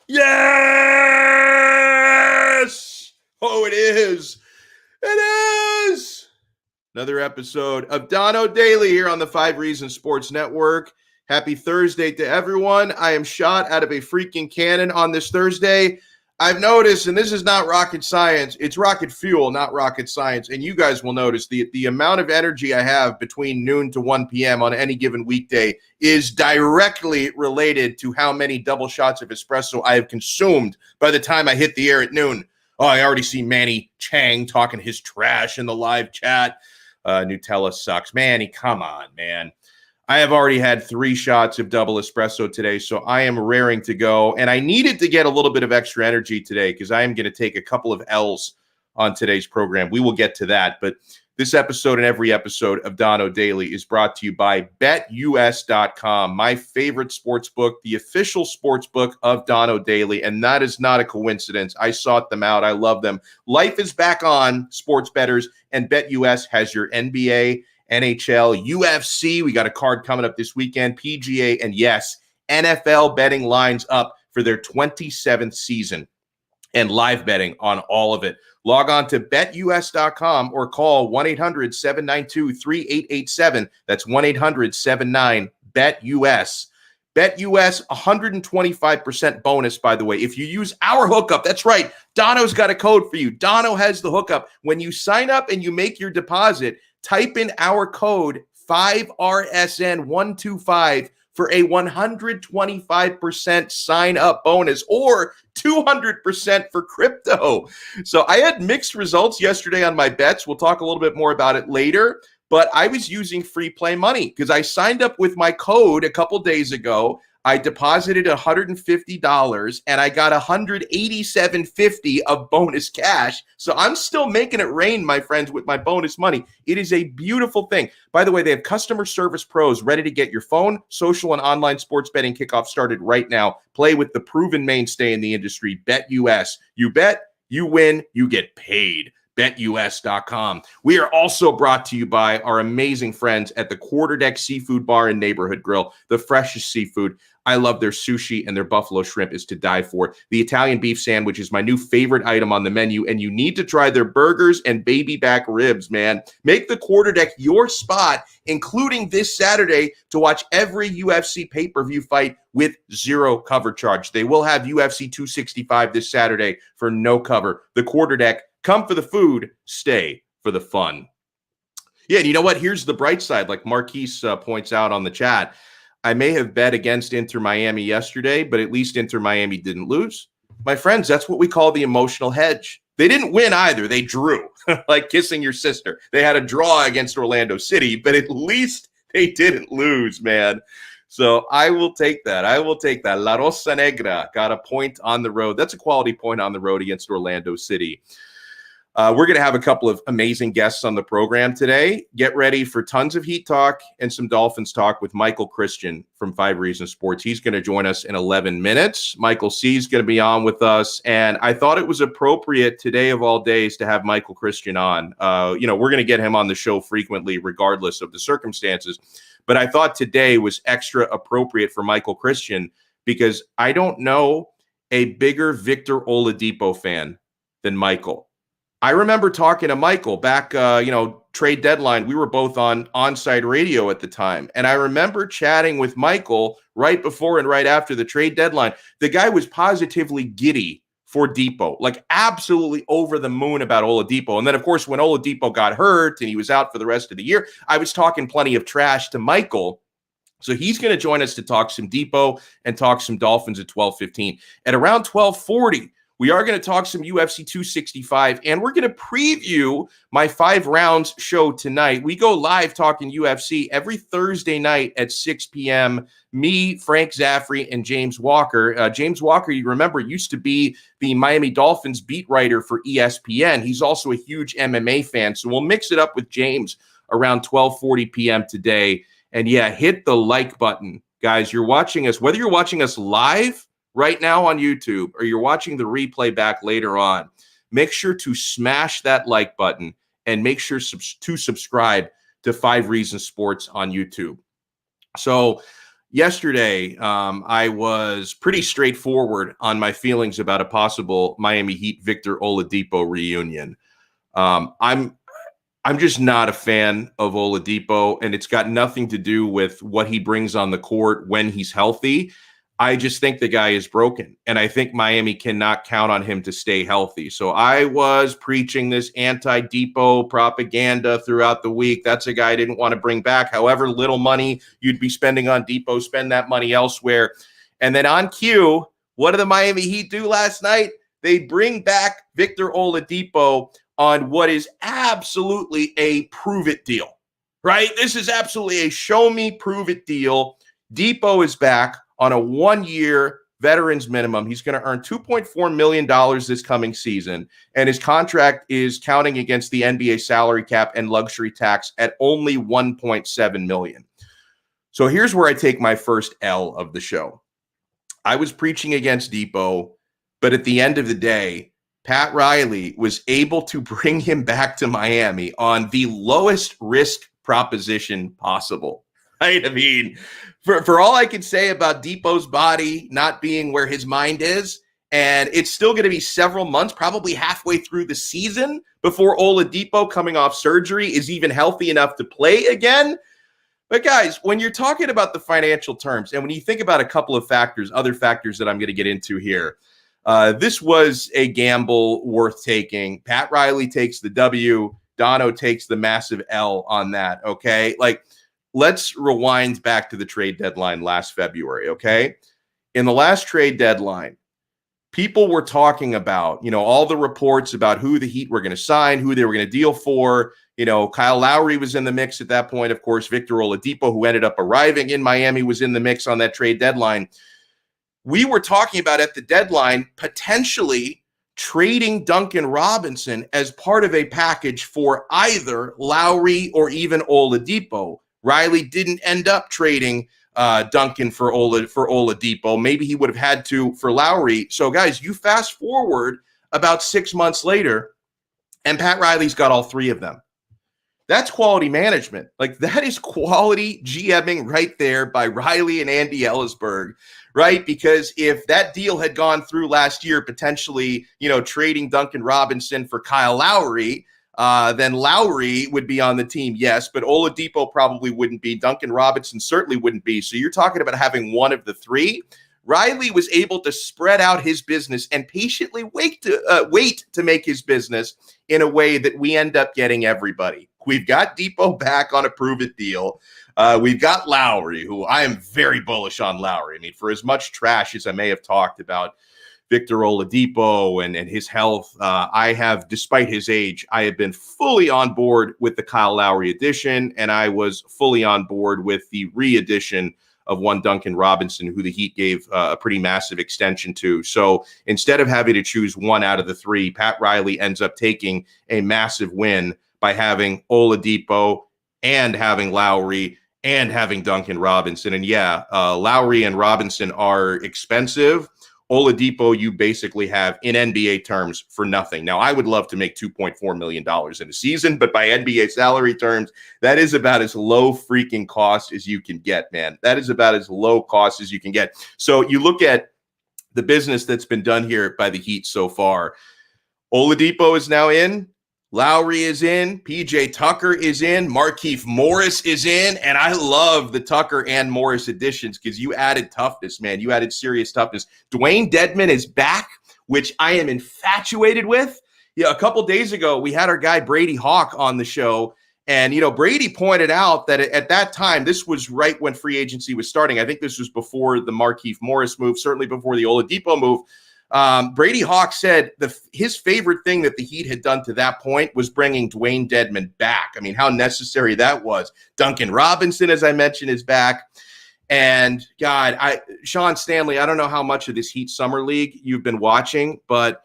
Yes! Oh, it is. It is. Another episode of Donno Daily here on the 5 Reasons Sports Network. Happy Thursday to everyone. I am shot out of a freaking cannon on this Thursday. I've noticed, and this is not rocket science, it's rocket fuel, not rocket science. And you guys will notice the amount of energy I have between noon to 1 p.m. on any given weekday is directly related to how many double shots of espresso I have consumed by the time I hit the air at noon. Oh, I already see Manny Chang talking his trash in the live chat. Nutella sucks. Manny, come on, man. I have already had 3 shots of double espresso today, so I am raring to go. And I needed to get a little bit of extra energy today because I am going to take a couple of L's on today's program. We will get to that. But this episode and every episode of Donno Daily is brought to you by BetUS.com, my favorite sports book, the official sports book of Donno Daily. And that is not a coincidence. I sought them out. I love them. Life is back on, sports bettors, and BetUS has your NBA, NHL, UFC. We got a card coming up this weekend, PGA, and yes, NFL betting lines up for their 27th season and live betting on all of it. Log on to betus.com or call 1-800-792-3887. That's 1-800-79-BET-US. BetUS, 125% bonus, by the way. If you use our hookup, that's right, Donno's got a code for you. Donno has the hookup. When you sign up and you make your deposit, type in our code 5RSN125 for a 125% sign-up bonus or 200% for crypto. So I had mixed results yesterday on my bets. We'll talk a little bit more about it later. But I was using free play money because I signed up with my code a couple days ago. I deposited $150 and I got $187.50 of bonus cash. So I'm still making it rain, my friends, with my bonus money. It is a beautiful thing. By the way, they have customer service pros ready to get your phone, social, and online sports betting kickoff started right now. Play with the proven mainstay in the industry, BetUS. You bet, you win, you get paid. BetUS.com. We are also brought to you by our amazing friends at the Quarterdeck Seafood Bar and Neighborhood Grill, the freshest seafood. I love their sushi, and their buffalo shrimp is to die for. The Italian beef sandwich is my new favorite item on the menu, and you need to try their burgers and baby back ribs, man. Make the Quarterdeck your spot, including this Saturday, to watch every UFC pay-per-view fight with zero cover charge. They will have UFC 265 this Saturday for no cover. The Quarterdeck. Come for the food, stay for the fun. Yeah, and you know what? Here's the bright side, like Marquise points out on the chat. I may have bet against Inter Miami yesterday, but at least Inter Miami didn't lose. My friends, that's what we call the emotional hedge. They didn't win either. They drew, like kissing your sister. They had a draw against Orlando City, but at least they didn't lose, man. So I will take that. I will take that. La Rosa Negra got a point on the road. That's a quality point on the road against Orlando City. We're going to have a couple of amazing guests on the program today. Get ready for tons of Heat talk and some Dolphins talk with Michael Christian from 5 Reasons Sports. He's going to join us in 11 minutes. Michael C. is going to be on with us. And I thought it was appropriate today of all days to have Michael Christian on. We're going to get him on the show frequently, regardless of the circumstances. But I thought today was extra appropriate for Michael Christian because I don't know a bigger Victor Oladipo fan than Michael. I remember talking to Michael back, trade deadline. We were both on onside radio at the time. And I remember chatting with Michael right before and right after the trade deadline. The guy was positively giddy for Depot, like absolutely over the moon about Oladipo. And then, of course, when Oladipo got hurt and he was out for the rest of the year, I was talking plenty of trash to Michael. So he's going to join us to talk some Depot and talk some Dolphins at 12:15. At around 12:40, we are going to talk some UFC 265, and we're going to preview my 5 rounds show tonight. We go live talking UFC every Thursday night at 6 p.m. Me, Frank Zaffrey, and James Walker. James Walker, you remember, used to be the Miami Dolphins beat writer for ESPN. He's also a huge MMA fan, so we'll mix it up with James around 12:40 p.m. today. And yeah, hit the like button. Guys, you're watching us, whether you're watching us live right now on YouTube or you're watching the replay back later on, make sure to smash that like button and make sure to subscribe to 5 Reasons Sports on YouTube. So, Yesterday, I was pretty straightforward on my feelings about a possible Miami Heat Victor Oladipo reunion. I'm just not a fan of Oladipo, and it's got nothing to do with what he brings on the court when he's healthy. I just think the guy is broken, and I think Miami cannot count on him to stay healthy. So I was preaching this anti-Depot propaganda throughout the week. That's a guy I didn't want to bring back. However little money you'd be spending on Depot, spend that money elsewhere. And then on cue, what did the Miami Heat do last night? They bring back Victor Oladipo on what is absolutely a prove-it deal, right? This is absolutely a show-me, prove-it deal. Depot is back on a one-year veterans minimum. He's going to earn $2.4 million this coming season, and his contract is counting against the NBA salary cap and luxury tax at only $1.7 million. So here's where I take my first L of the show. I was preaching against Depot, but at the end of the day, Pat Riley was able to bring him back to Miami on the lowest risk proposition possible. Right? I mean, for all I can say about Depot's body not being where his mind is, and it's still going to be several months, probably halfway through the season, before Oladipo, coming off surgery, is even healthy enough to play again. But guys, when you're talking about the financial terms, and when you think about a couple of factors, other factors that I'm going to get into here, this was a gamble worth taking. Pat Riley takes the W. Donno takes the massive L on that, okay? Like, let's rewind back to the trade deadline last February, okay? In the last trade deadline, people were talking about, all the reports about who the Heat were going to sign, who they were going to deal for. Kyle Lowry was in the mix at that point. Of course, Victor Oladipo, who ended up arriving in Miami, was in the mix on that trade deadline. We were talking about at the deadline potentially trading Duncan Robinson as part of a package for either Lowry or even Oladipo. Riley didn't end up trading Duncan for Oladipo. Maybe he would have had to for Lowry. So, guys, you fast forward about 6 months later, and Pat Riley's got all three of them. That's quality management. Like, that is quality GMing right there by Riley and Andy Ellisberg, right? Because if that deal had gone through last year, potentially, trading Duncan Robinson for Kyle Lowry, then Lowry would be on the team, yes, but Oladipo probably wouldn't be. Duncan Robinson certainly wouldn't be. So you're talking about having one of the three. Riley was able to spread out his business and patiently wait to make his business in a way that we end up getting everybody. We've got Depot back on a prove-it deal. We've got Lowry, who I am very bullish on Lowry. I mean, for as much trash as I may have talked about Victor Oladipo and his health, I have, despite his age, I have been fully on board with the Kyle Lowry addition, and I was fully on board with the re-addition of one Duncan Robinson, who the Heat gave a pretty massive extension to. So instead of having to choose one out of the three, Pat Riley ends up taking a massive win by having Oladipo and having Lowry and having Duncan Robinson. And yeah, Lowry and Robinson are expensive. Oladipo, you basically have in NBA terms for nothing. Now, I would love to make $2.4 million in a season, but by NBA salary terms, that is about as low freaking cost as you can get, man. That is about as low cost as you can get. So you look at the business that's been done here by the Heat so far. Oladipo is now in. Lowry is in, PJ Tucker is in, Markieff Morris is in, and I love the Tucker and Morris additions because you added toughness, man. You added serious toughness. Dwayne Dedmon is back, which I am infatuated with. A couple days ago, we had our guy Brady Hawk on the show, and Brady pointed out that at that time, this was right when free agency was starting. I think this was before the Markieff Morris move, certainly before the Oladipo move. Brady Hawk said his favorite thing that the Heat had done to that point was bringing Dwayne Dedmon back. I mean, how necessary that was. Duncan Robinson, as I mentioned, is back. And God, Sean Stanley, I don't know how much of this Heat Summer League you've been watching, but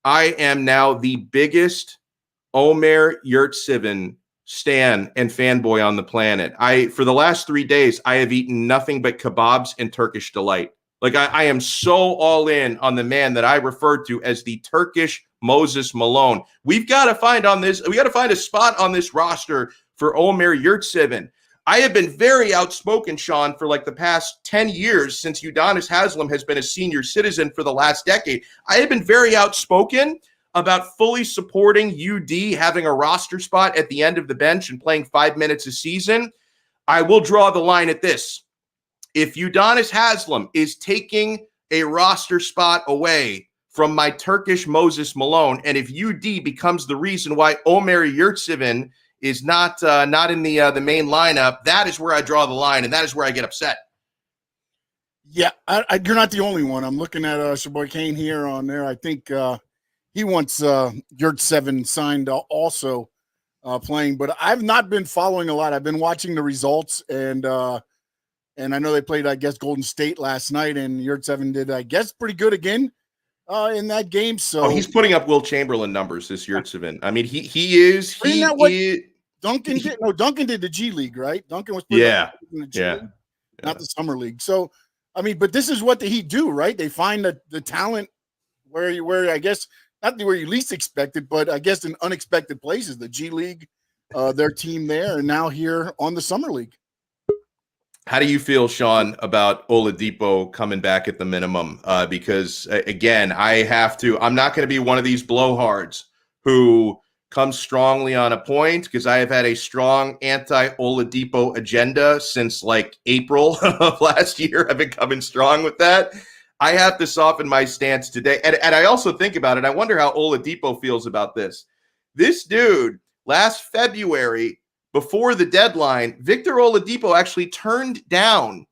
I am now the biggest Omer Yurtseven stan and fanboy on the planet. For the last 3 days, I have eaten nothing but kebabs and Turkish delight. Like, I am so all in on the man that I refer to as the Turkish Moses Malone. We got to find a spot on this roster for Omer Yurtseven. I have been very outspoken, Sean, for like the past 10 years since Udonis Haslem has been a senior citizen for the last decade. I have been very outspoken about fully supporting UD having a roster spot at the end of the bench and playing 5 minutes a season. I will draw the line at this. If Udonis Haslem is taking a roster spot away from my Turkish Moses Malone, and if UD becomes the reason why Omer Yurtseven is not in the main lineup, that is where I draw the line, and that is where I get upset. Yeah, you're not the only one. I'm looking at Shaboy Kane here on there. I think he wants Yurtseven signed also playing, but I've not been following a lot. I've been watching the results, and I know they played, I guess, Golden State last night, and Yurtseven did, I guess, pretty good again in that game. So he's putting up Will Chamberlain numbers, this Yurtseven. I mean, he is. Duncan did. No, Duncan did the G League, right? Duncan was in the G League, not the Summer League. So, I mean, but this is what the Heat do, right? They find the talent where I guess not where you least expect it, but I guess in unexpected places. The G League, their team there, and now here on the Summer League. How do you feel, Sean, about Oladipo coming back at the minimum? Because again, I'm not going to be one of these blowhards who comes strongly on a point, because I have had a strong anti-Oladipo agenda since like April of last year. I've been coming strong with that. I have to soften my stance today. And I also think about it. I wonder how Oladipo feels about this. This dude, last February, before the deadline, Victor Oladipo actually turned down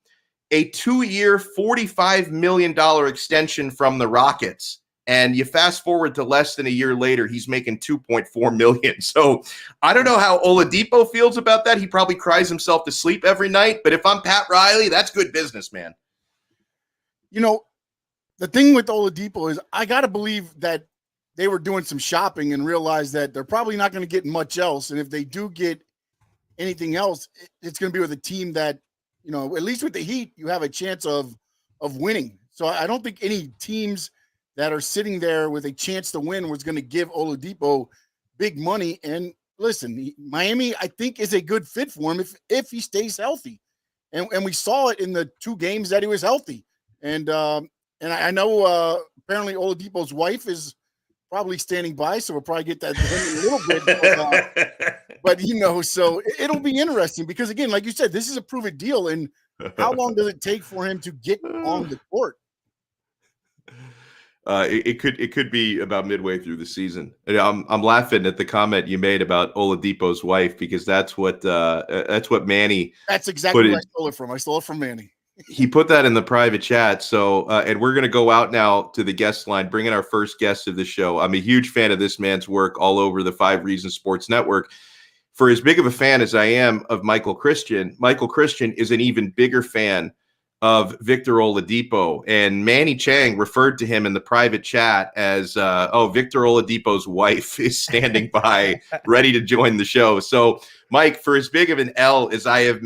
a 2-year, $45 million extension from the Rockets. And you fast forward to less than a year later, he's making $2.4 million. So I don't know how Oladipo feels about that. He probably cries himself to sleep every night. But if I'm Pat Riley, that's good business, man. You know, the thing with Oladipo is I got to believe that they were doing some shopping and realized that they're probably not going to get much else. And if they do get anything else, it's going to be with a team that, you know, at least with the Heat, you have a chance of winning. So I don't think any teams that are sitting there with a chance to win was going to give Oladipo big money. And listen, Miami, I think, is a good fit for him if he stays healthy. And we saw it in the 2 games that he was healthy. And I know apparently Oladipo's wife is probably standing by, so we'll probably get that in a little bit. But you know, so it'll be interesting because, again, like you said, this is a prove-it deal. And how long does it take for him to get on the court? It could be about midway through the season. I'm laughing at the comment you made about Oladipo's wife, because that's what Manny. That's exactly where I stole it from. I stole it from Manny. He put that in the private chat. So, and we're going to go out now to the guest line, bring in our first guest of the show. I'm a huge fan of this man's work all over the 5 Reasons Sports Network. For as big of a fan as I am of Michael Christian is an even bigger fan of Victor Oladipo. And Manny Chang referred to him in the private chat as, Victor Oladipo's wife is standing by, ready to join the show. So, Mike, for as big of an L as I have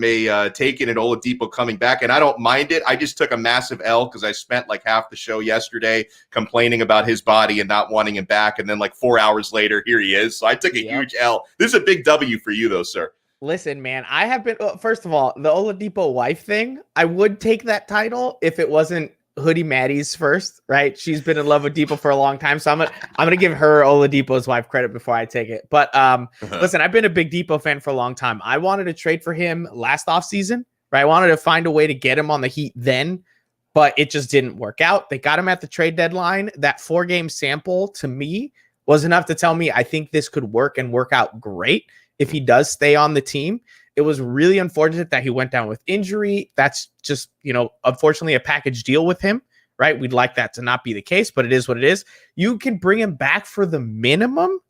taken in Oladipo coming back, and I don't mind it, I just took a massive L because I spent like half the show yesterday complaining about his body and not wanting him back. And then like 4 hours later, here he is. So I took a huge L. This is a big W for you, though, sir. Listen, man, I have been, first of all, the Oladipo wife thing, I would take that title if it wasn't Hoodie Maddie's first, right? She's been in love with Depot for a long time, so I'm gonna give her Oladipo's wife credit before I take it. But listen, I've been a big Depot fan for a long time. I wanted to trade for him last offseason, right? I wanted to find a way to get him on the Heat then, but it just didn't work out. They got him at the trade deadline. That 4-game sample to me was enough to tell me I think this could work and work out great if he does stay on the team. It was really unfortunate that he went down with injury. That's just, unfortunately a package deal with him, right? We'd like that to not be the case, but it is what it is. You can bring him back for the minimum.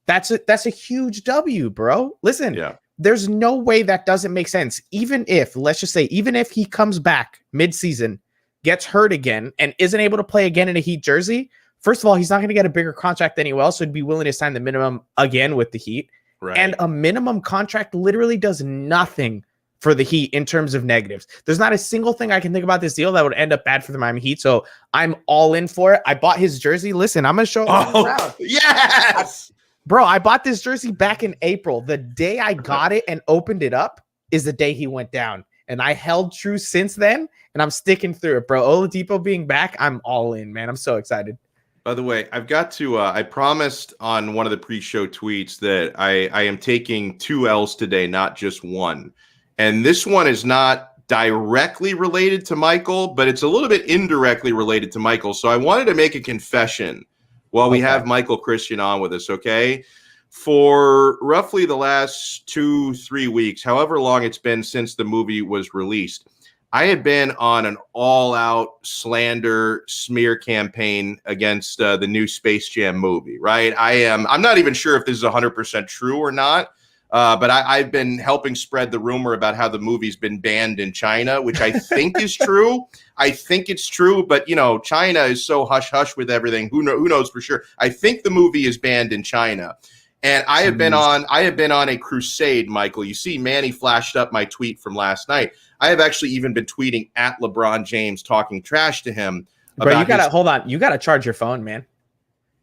That's a huge W, bro. Listen, There's no way that doesn't make sense. Even if he comes back midseason, gets hurt again, and isn't able to play again in a Heat jersey, first of all, he's not going to get a bigger contract than anyone else, so he'd be willing to sign the minimum again with the Heat. Right. And a minimum contract literally does nothing for the Heat in terms of negatives. There's not a single thing I can think about this deal that would end up bad for the Miami Heat. So I'm all in for it. I bought his jersey. Listen, I'm going to show it. Yes. Bro, I bought this jersey back in April. The day I got it and opened it up, is the day he went down. And I held true since then, and I'm sticking through it, bro. Oladipo being back, I'm all in, man. I'm so excited. By the way, I've got to, I promised on one of the pre-show tweets that I am taking 2 L's today, not just one. And this one is not directly related to Michael, but it's a little bit indirectly related to Michael. So I wanted to make a confession while we have Michael Christian on with us, okay? For roughly the last 2-3 weeks, however long it's been since the movie was released, I had been on an all-out slander smear campaign against the new Space Jam movie, right? I'm not even sure if this is 100% true or not, but I've been helping spread the rumor about how the movie's been banned in China, which I think is true. I think it's true, but, China is so hush-hush with everything. Who knows for sure? I think the movie is banned in China. And I have been on a crusade, Michael. You see, Manny flashed up my tweet from last night. I have actually even been tweeting at LeBron James, talking trash to him. Bro, you gotta hold on. You gotta charge your phone, man.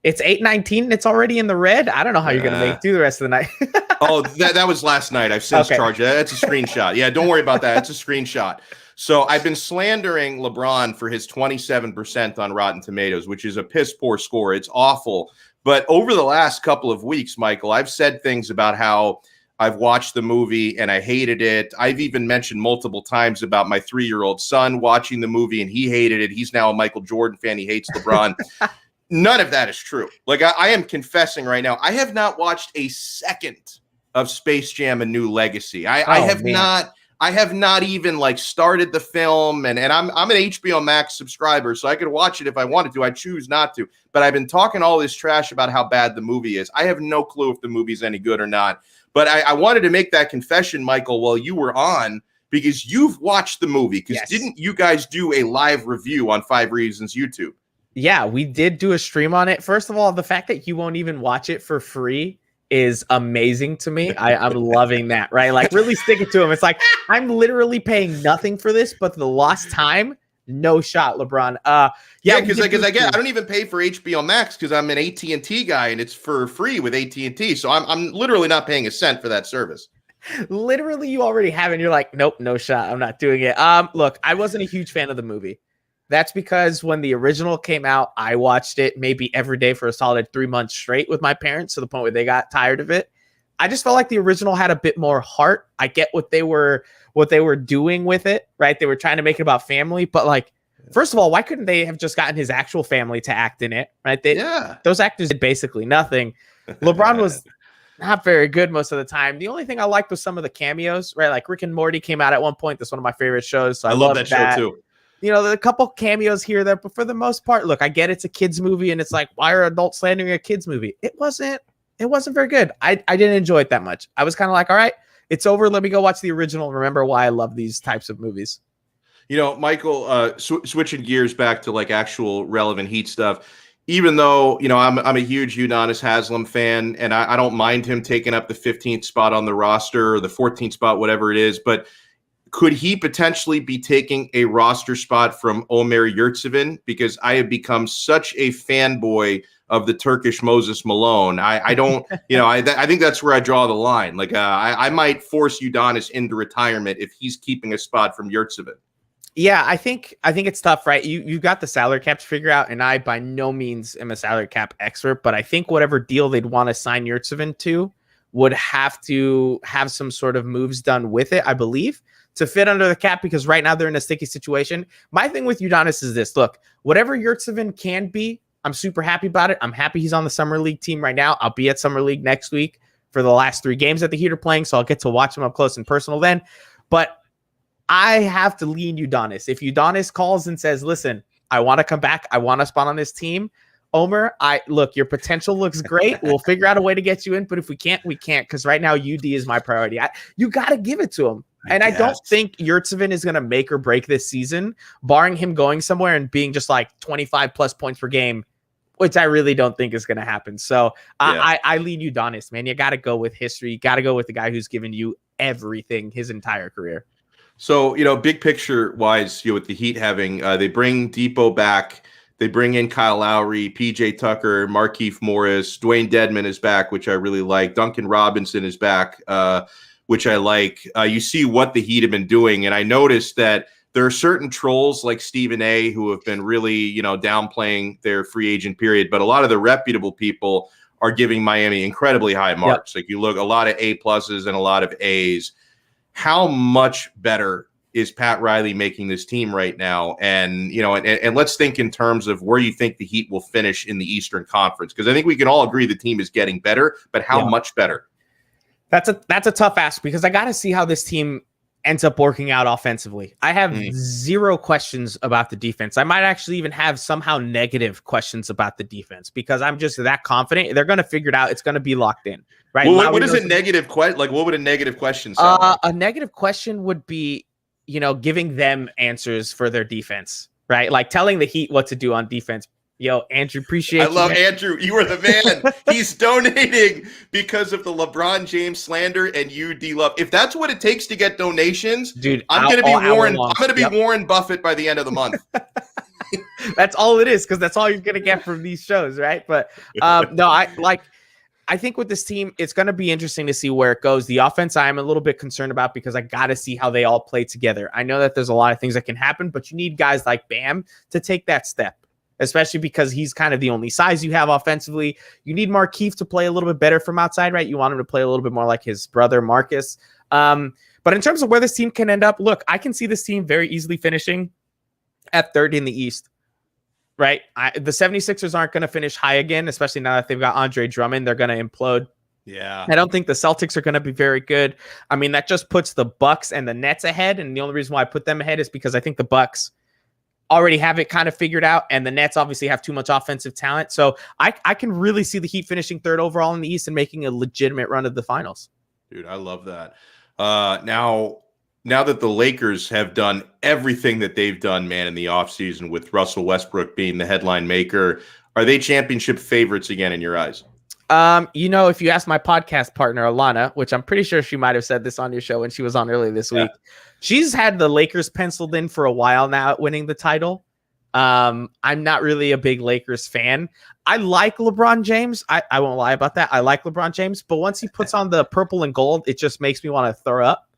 It's 8:19. It's already in the red. I don't know how you're gonna make it through the rest of the night. Oh, that was last night. I've since charged it. That's a screenshot. Yeah, don't worry about that. It's a screenshot. So I've been slandering LeBron for his 27% on Rotten Tomatoes, which is a piss poor score. It's awful. But over the last couple of weeks, Michael, I've said things about how I've watched the movie and I hated it. I've even mentioned multiple times about my 3-year-old son watching the movie and he hated it. He's now a Michael Jordan fan. He hates LeBron. None of that is true. Like I am confessing right now, I have not watched a second of Space Jam: A New Legacy. I have not even started the film, and I'm an HBO Max subscriber, so I could watch it if I wanted to. I choose not to. But I've been talking all this trash about how bad the movie is. I have no clue if the movie's any good or not. But I wanted to make that confession, Michael, while you were on, because you've watched the movie. Because didn't you guys do a live review on 5 Reasons YouTube? Yeah, we did do a stream on it. First of all, the fact that you won't even watch it for free is amazing to me. I'm loving that, right? Like really sticking to him. It's like I'm literally paying nothing for this, but the lost time, no shot, LeBron. Because I don't even pay for HBO Max because I'm an AT&T guy and it's for free with AT&T. So I'm literally not paying a cent for that service. Literally, you already have it. And you're like, nope, no shot. I'm not doing it. Look, I wasn't a huge fan of the movie. That's because when the original came out, I watched it maybe every day for a solid 3 months straight with my parents to the point where they got tired of it. I just felt like the original had a bit more heart. I get what they were doing with it, right? They were trying to make it about family, but first of all, why couldn't they have just gotten his actual family to act in it, right? Those actors did basically nothing. LeBron was not very good most of the time. The only thing I liked was some of the cameos, right? Like Rick and Morty came out at one point. That's one of my favorite shows. So I love that show too. There's a couple cameos here there, but for the most part, look, I get it's a kids movie and it's like, why are adults slandering a kids movie? It wasn't very good. I didn't enjoy it that much. I was kind of like, all right, it's over. Let me go watch the original and remember why I love these types of movies. Michael, switching gears back to actual relevant Heat stuff, even though, I'm a huge Udonis Haslem fan and I don't mind him taking up the 15th spot on the roster or the 14th spot, whatever it is, but could he potentially be taking a roster spot from Omer Yurtseven? Because I have become such a fanboy of the Turkish Moses Malone. I don't, I think that's where I draw the line. I might force Udonis into retirement if he's keeping a spot from Yurtseven. Yeah, I think it's tough, right? You got the salary cap to figure out, and I by no means am a salary cap expert, but I think whatever deal they'd want to sign Yurtseven to would have to have some sort of moves done with it, I believe, to fit under the cap, because right now they're in a sticky situation. My thing with Udonis is this. Look, whatever Yurtseven can be, I'm super happy about it. I'm happy he's on the Summer League team right now. I'll be at Summer League next week for the last 3 games that the Heat are playing, so I'll get to watch him up close and personal then. But I have to lean Udonis. If Udonis calls and says, listen, I want to come back, I want a spot on this team, Omer, look, your potential looks great. We'll figure out a way to get you in, but if we can't, we can't, because right now UD is my priority. You got to give it to him. And I don't think Yurtseven is going to make or break this season, barring him going somewhere and being just 25 plus points per game, which I really don't think is going to happen. So I lean Udonis, man. You got to go with history. You got to go with the guy who's given you everything his entire career. So, big picture wise, with the Heat having, they bring Depot back. They bring in Kyle Lowry, PJ Tucker, Markieff Morris, Dwayne Dedmon is back, which I really like. Duncan Robinson is back. which I like. You see what the Heat have been doing, and I noticed that there are certain trolls like Stephen A. who have been really, downplaying their free agent period, but a lot of the reputable people are giving Miami incredibly high marks. Like you look, a lot of A pluses and a lot of A's. How much better is Pat Riley making this team right now? And, and let's think in terms of where you think the Heat will finish in the Eastern Conference, because I think we can all agree the team is getting better, but how much better? That's a tough ask, because I got to see how this team ends up working out offensively. I have zero questions about the defense. I might actually even have somehow negative questions about the defense, because I'm just that confident they're going to figure it out. It's going to be locked in, right? Well, what is a negative question? Like, what would a negative question sound like? A negative question would be, giving them answers for their defense, right? Like telling the Heat what to do on defense. Yo, Andrew, appreciate you. I love Andrew. You are the man. He's donating because of the LeBron James slander and you, D-Love. If that's what it takes to get donations, dude, I'm going to be Warren. I'm going to be Warren Buffett by the end of the month. That's all it is, because that's all you're going to get from these shows, right? But no, I think with this team, it's going to be interesting to see where it goes. The offense, I'm a little bit concerned about, because I got to see how they all play together. I know that there's a lot of things that can happen, but you need guys like Bam to take that step, especially because he's kind of the only size you have offensively. You need Markieff to play a little bit better from outside, right? You want him to play a little bit more like his brother, Marcus. But in terms of where this team can end up, look, I can see this team very easily finishing at third in the East, right? The 76ers aren't going to finish high again, especially now that they've got Andre Drummond. They're going to implode. Yeah. I don't think the Celtics are going to be very good. I mean, that just puts the Bucks and the Nets ahead. And the only reason why I put them ahead is because I think the Bucks already have it kind of figured out, and the Nets obviously have too much offensive talent. So I can really see the Heat finishing third overall in the East and making a legitimate run of the finals. Dude, I love that. Now that the Lakers have done everything that they've done, man, in the offseason, with Russell Westbrook being the headline maker, are they championship favorites again in your eyes? If you ask my podcast partner, Alana, which I'm pretty sure she might have said this on your show when she was on earlier this week, she's had the Lakers penciled in for a while now at winning the title. I'm not really a big Lakers fan. I like LeBron James. I won't lie about that. I like LeBron James, but once he puts on the purple and gold, it just makes me want to throw up.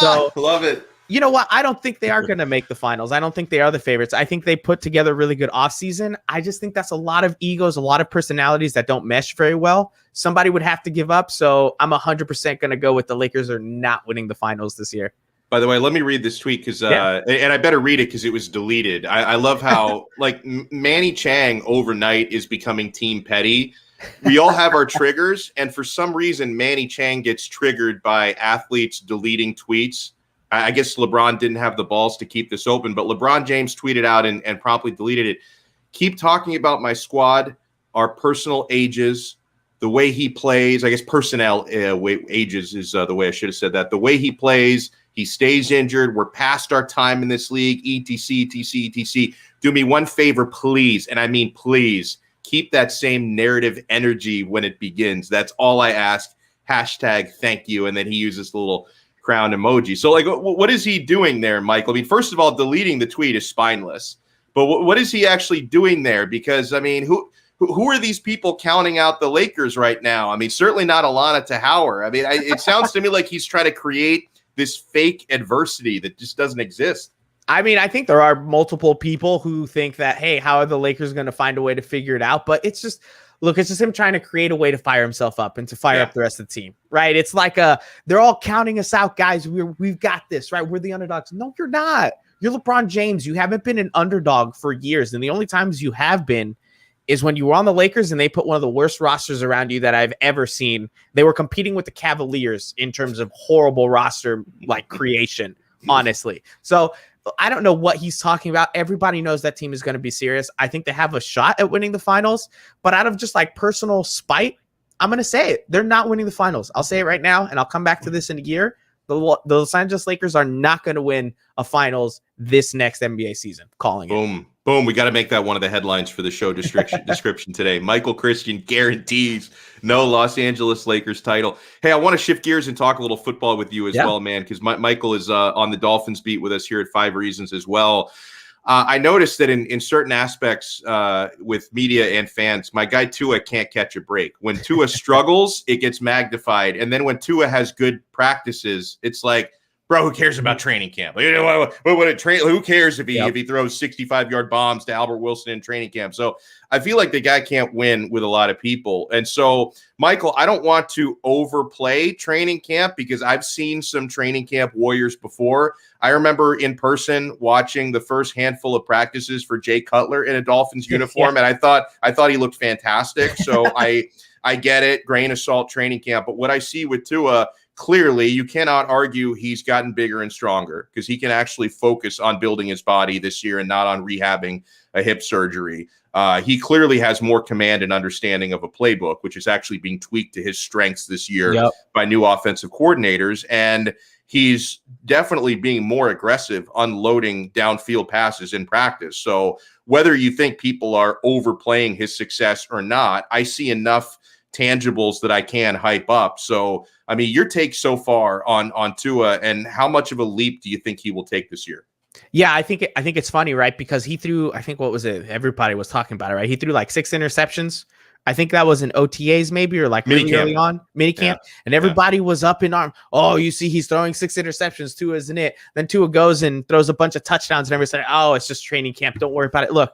So love it. You know what? I don't think they are going to make the finals. I don't think they are the favorites. I think they put together a really good offseason. I just think that's a lot of egos, a lot of personalities that don't mesh very well. Somebody would have to give up. So I'm 100% going to go with the Lakers are not winning the finals this year. By the way, let me read this tweet because, and I better read it because it was deleted. I love how like Manny Chang overnight is becoming Team Petty. We all have our triggers, and for some reason, Manny Chang gets triggered by athletes deleting tweets. I guess LeBron didn't have the balls to keep this open, but LeBron James tweeted out and promptly deleted it. Keep talking about my squad, our personal ages, the way he plays. I guess personnel ages is the way I should have said that. The way he plays, he stays injured. We're past our time in this league, etc., etc., etc. Do me one favor, please, and I mean please, keep that same narrative energy when it begins. That's all I ask. Hashtag thank you. And then he uses the little crown emoji. So, like, what is he doing there, Michael? I mean, first of all, deleting the tweet is spineless. But what is he actually doing there? Because, I mean, who are these people counting out the Lakers right now? I mean, certainly not Alana Tahauer. I mean, it sounds to me like he's trying to create this fake adversity that just doesn't exist. I mean, I think there are multiple people who think that, hey, how are the Lakers going to find a way to figure it out? But it's just, look, it's just him trying to create a way to fire himself up and to fire up the rest of the team, right? It's like they're all counting us out, guys. We've got this, right? We're the underdogs. No, you're not. You're LeBron James. You haven't been an underdog for years. And the only times you have been is when you were on the Lakers and they put one of the worst rosters around you that I've ever seen. They were competing with the Cavaliers in terms of horrible roster like creation, honestly. So I don't know what he's talking about. Everybody knows that team is going to be serious. I think they have a shot at winning the finals, but out of just like personal spite, I'm going to say it. They're not winning the finals. I'll say it right now, and I'll come back to this in a year. The Los Angeles Lakers are not going to win a finals this next NBA season. Calling it. Boom. We got to make that one of the headlines for the show description today. Michael Christian guarantees no Los Angeles Lakers title. Hey, I want to shift gears and talk a little football with you as well, man, because Michael is on the Dolphins beat with us here at 5 Reasons as well. I noticed that in certain aspects with media and fans, my guy Tua can't catch a break. When Tua struggles, it gets magnified. And then when Tua has good practices, it's like, bro, who cares about training camp? Like, who cares if he throws 65-yard bombs to Albert Wilson in training camp? So I feel like the guy can't win with a lot of people. And so, Michael, I don't want to overplay training camp because I've seen some training camp warriors before. I remember in person watching the first handful of practices for Jay Cutler in a Dolphins uniform, and I thought he looked fantastic. So I get it, grain of salt training camp. But what I see with Tua, clearly, you cannot argue he's gotten bigger and stronger because he can actually focus on building his body this year and not on rehabbing a hip surgery. He clearly has more command and understanding of a playbook, which is actually being tweaked to his strengths this year by new offensive coordinators. And he's definitely being more aggressive, unloading downfield passes in practice. So whether you think people are overplaying his success or not, I see enough tangibles that I can hype up. So, I mean, your take so far on Tua, and how much of a leap do you think he will take this year? Yeah, I think it's funny, right? Because he threw, I think, what was it? Everybody was talking about it, right? He threw like 6 interceptions. I think that was in OTAs maybe, or like really early on, minicamp. And everybody was up in arm. Oh, you see, he's throwing 6 interceptions. Tua isn't it? Then Tua goes and throws a bunch of touchdowns and everybody's like, oh, it's just training camp. Don't worry about it. Look,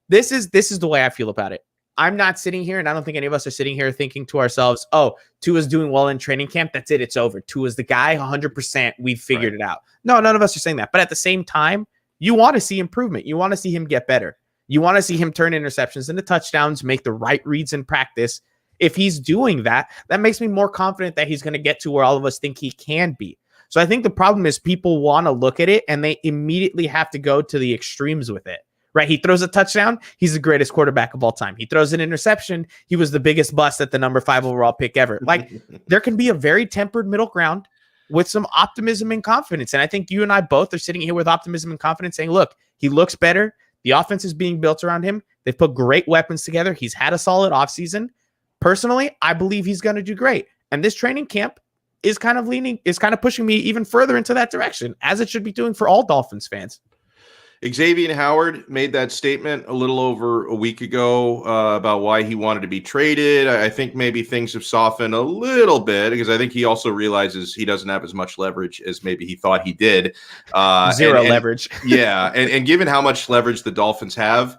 this is the way I feel about it. I'm not sitting here, and I don't think any of us are sitting here thinking to ourselves, oh, Tua's doing well in training camp. That's it. It's over. Tua's the guy, 100%. We've figured it out. No, none of us are saying that. But at the same time, you want to see improvement. You want to see him get better. You want to see him turn interceptions into touchdowns, make the right reads in practice. If he's doing that, that makes me more confident that he's going to get to where all of us think he can be. So I think the problem is people want to look at it, and they immediately have to go to the extremes with it. Right? He throws a touchdown. He's the greatest quarterback of all time. He throws an interception. He was the biggest bust at the number 5 overall pick ever. Like, there can be a very tempered middle ground with some optimism and confidence. And I think you and I both are sitting here with optimism and confidence saying, look, he looks better. The offense is being built around him. They've put great weapons together. He's had a solid offseason. Personally, I believe he's going to do great. And this training camp is kind of pushing me even further into that direction, as it should be doing for all Dolphins fans. Xavier Howard made that statement a little over a week ago about why he wanted to be traded. I think maybe things have softened a little bit because I think he also realizes he doesn't have as much leverage as maybe he thought he did. Zero leverage. Yeah. And given how much leverage the Dolphins have,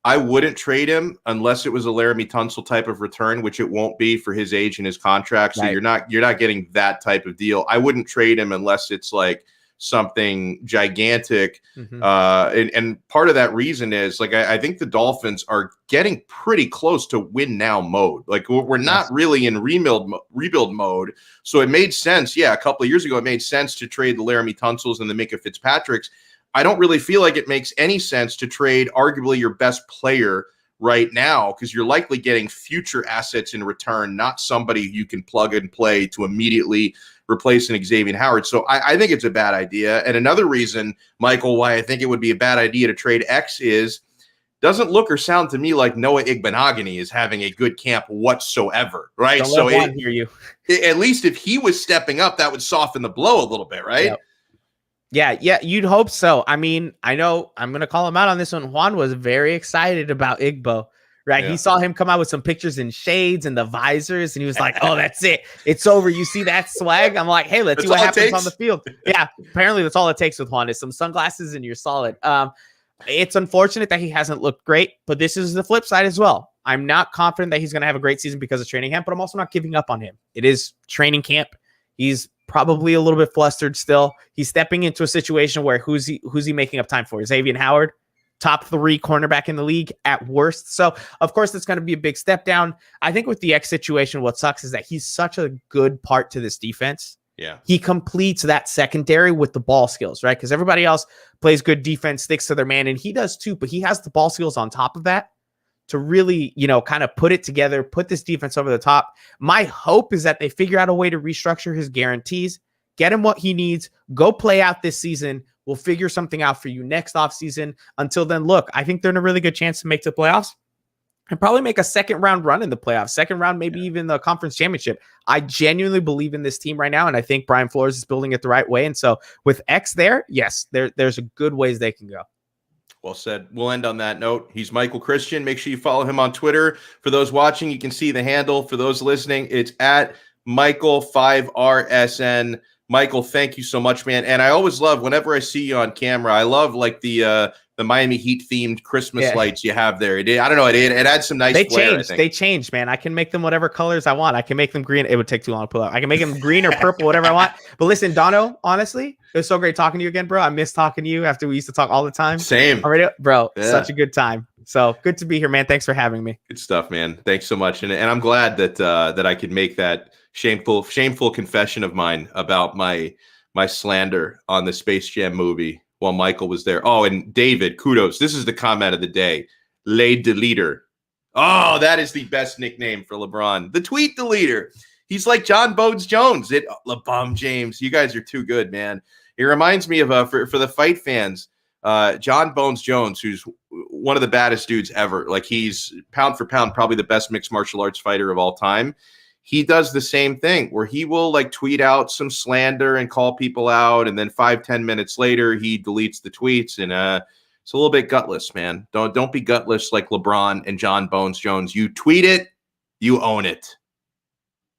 I wouldn't trade him unless it was a Laramie Tunsil type of return, which it won't be for his age and his contract. So you're not getting that type of deal. I wouldn't trade him unless it's like something gigantic. And part of that reason is like, I think the Dolphins are getting pretty close to win now mode. Like we're not really in rebuild mode. So it made sense. Yeah. A couple of years ago, it made sense to trade the Laramie Tunsils and the Minka Fitzpatricks. I don't really feel like it makes any sense to trade arguably your best player right now, because you're likely getting future assets in return, not somebody you can plug and play to immediately replacing Xavier Howard. So I think it's a bad idea. And another reason, Michael, why I think it would be a bad idea to trade X is doesn't look or sound to me like Noah Igbenogany is having a good camp whatsoever, right? Don't so let hear you. At least if he was stepping up, that would soften the blow a little bit, right? Yep. Yeah, you'd hope so. I mean, I know I'm going to call him out on this one. Juan was very excited about Igbo. Right. Yeah. He saw him come out with some pictures in shades and the visors, and he was like, oh, that's it. It's over. You see that swag? I'm like, hey, let's see what happens on the field. Yeah. Apparently that's all it takes with Juan is some sunglasses and you're solid. It's unfortunate that he hasn't looked great, but this is the flip side as well. I'm not confident that he's going to have a great season because of training camp, but I'm also not giving up on him. It is training camp. He's probably a little bit flustered still. He's stepping into a situation where who's he making up time for? Xavier Howard? Top 3 cornerback in the league at worst. So, of course, that's going to be a big step down. I think with the X situation, what sucks is that he's such a good part to this defense. Yeah. He completes that secondary with the ball skills, right? Because everybody else plays good defense, sticks to their man, and he does too, but he has the ball skills on top of that to really, kind of put it together, put this defense over the top. My hope is that they figure out a way to restructure his guarantees, get him what he needs, go play out this season. We'll figure something out for you next offseason. Until then, look, I think they're in a really good chance to make the playoffs and probably make a second round run in the playoffs. Second round, maybe even the conference championship. I genuinely believe in this team right now, and I think Brian Flores is building it the right way. And so with X there, yes, there's a good ways they can go. Well said. We'll end on that note. He's Michael Christian. Make sure you follow him on Twitter. For those watching, you can see the handle. For those listening, it's at Michael5RSN. Michael, thank you so much, man. And I always love, whenever I see you on camera, I love like the Miami Heat themed Christmas lights you have there. I don't know. It adds some nice flair, They changed, man. I can make them whatever colors I want. I can make them green. It would take too long to pull out. I can make them green or purple, whatever I want. But listen, Donno, honestly, it was so great talking to you again, bro. I miss talking to you after we used to talk all the time. Same. Already, bro. Yeah. Such a good time. So good to be here, man. Thanks for having me. Good stuff, man. Thanks so much. And I'm glad that I could make that shameful confession of mine about my slander on the Space Jam movie while Michael was there. Oh, and David, kudos. This is the comment of the day. Le Deleter. Oh, that is the best nickname for LeBron. The tweet deleter. He's like John Bones Jones. LeBum James. You guys are too good, man. It reminds me of, for the fight fans, John Bones Jones, who's one of the baddest dudes ever. Like, he's pound for pound probably the best mixed martial arts fighter of all time. He does the same thing where he will like tweet out some slander and call people out. And then 5-10 minutes later, he deletes the tweets. And it's a little bit gutless, man. Don't be gutless like LeBron and John Bones Jones. You tweet it, you own it.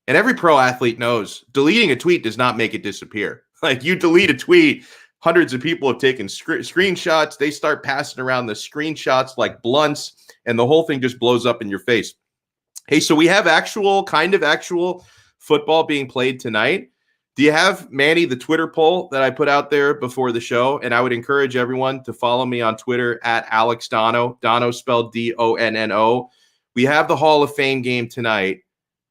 And every pro athlete knows deleting a tweet does not make it disappear. Like, you delete a tweet, hundreds of people have taken screenshots. They start passing around the screenshots like blunts, and the whole thing just blows up in your face. Hey, so we have actual football being played tonight. Do you have, Manny, the Twitter poll that I put out there before the show? And I would encourage everyone to follow me on Twitter at Alex Donno. Donno spelled Donno. We have the Hall of Fame game tonight.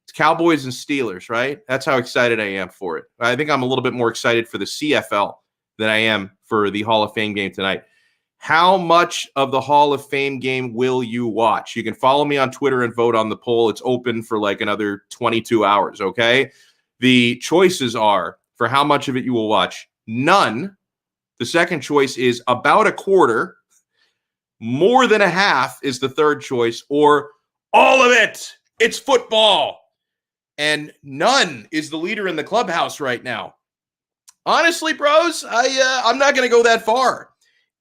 It's Cowboys and Steelers, right? That's how excited I am for it. I think I'm a little bit more excited for the CFL than I am for the Hall of Fame game tonight. How much of the Hall of Fame game will you watch? You can follow me on Twitter and vote on the poll. It's open for like another 22 hours, okay? The choices are for how much of it you will watch. None. The second choice is about a quarter. More than a half is the third choice, or all of it. It's football. And none is the leader in the clubhouse right now. Honestly, bros, I'm not going to go that far.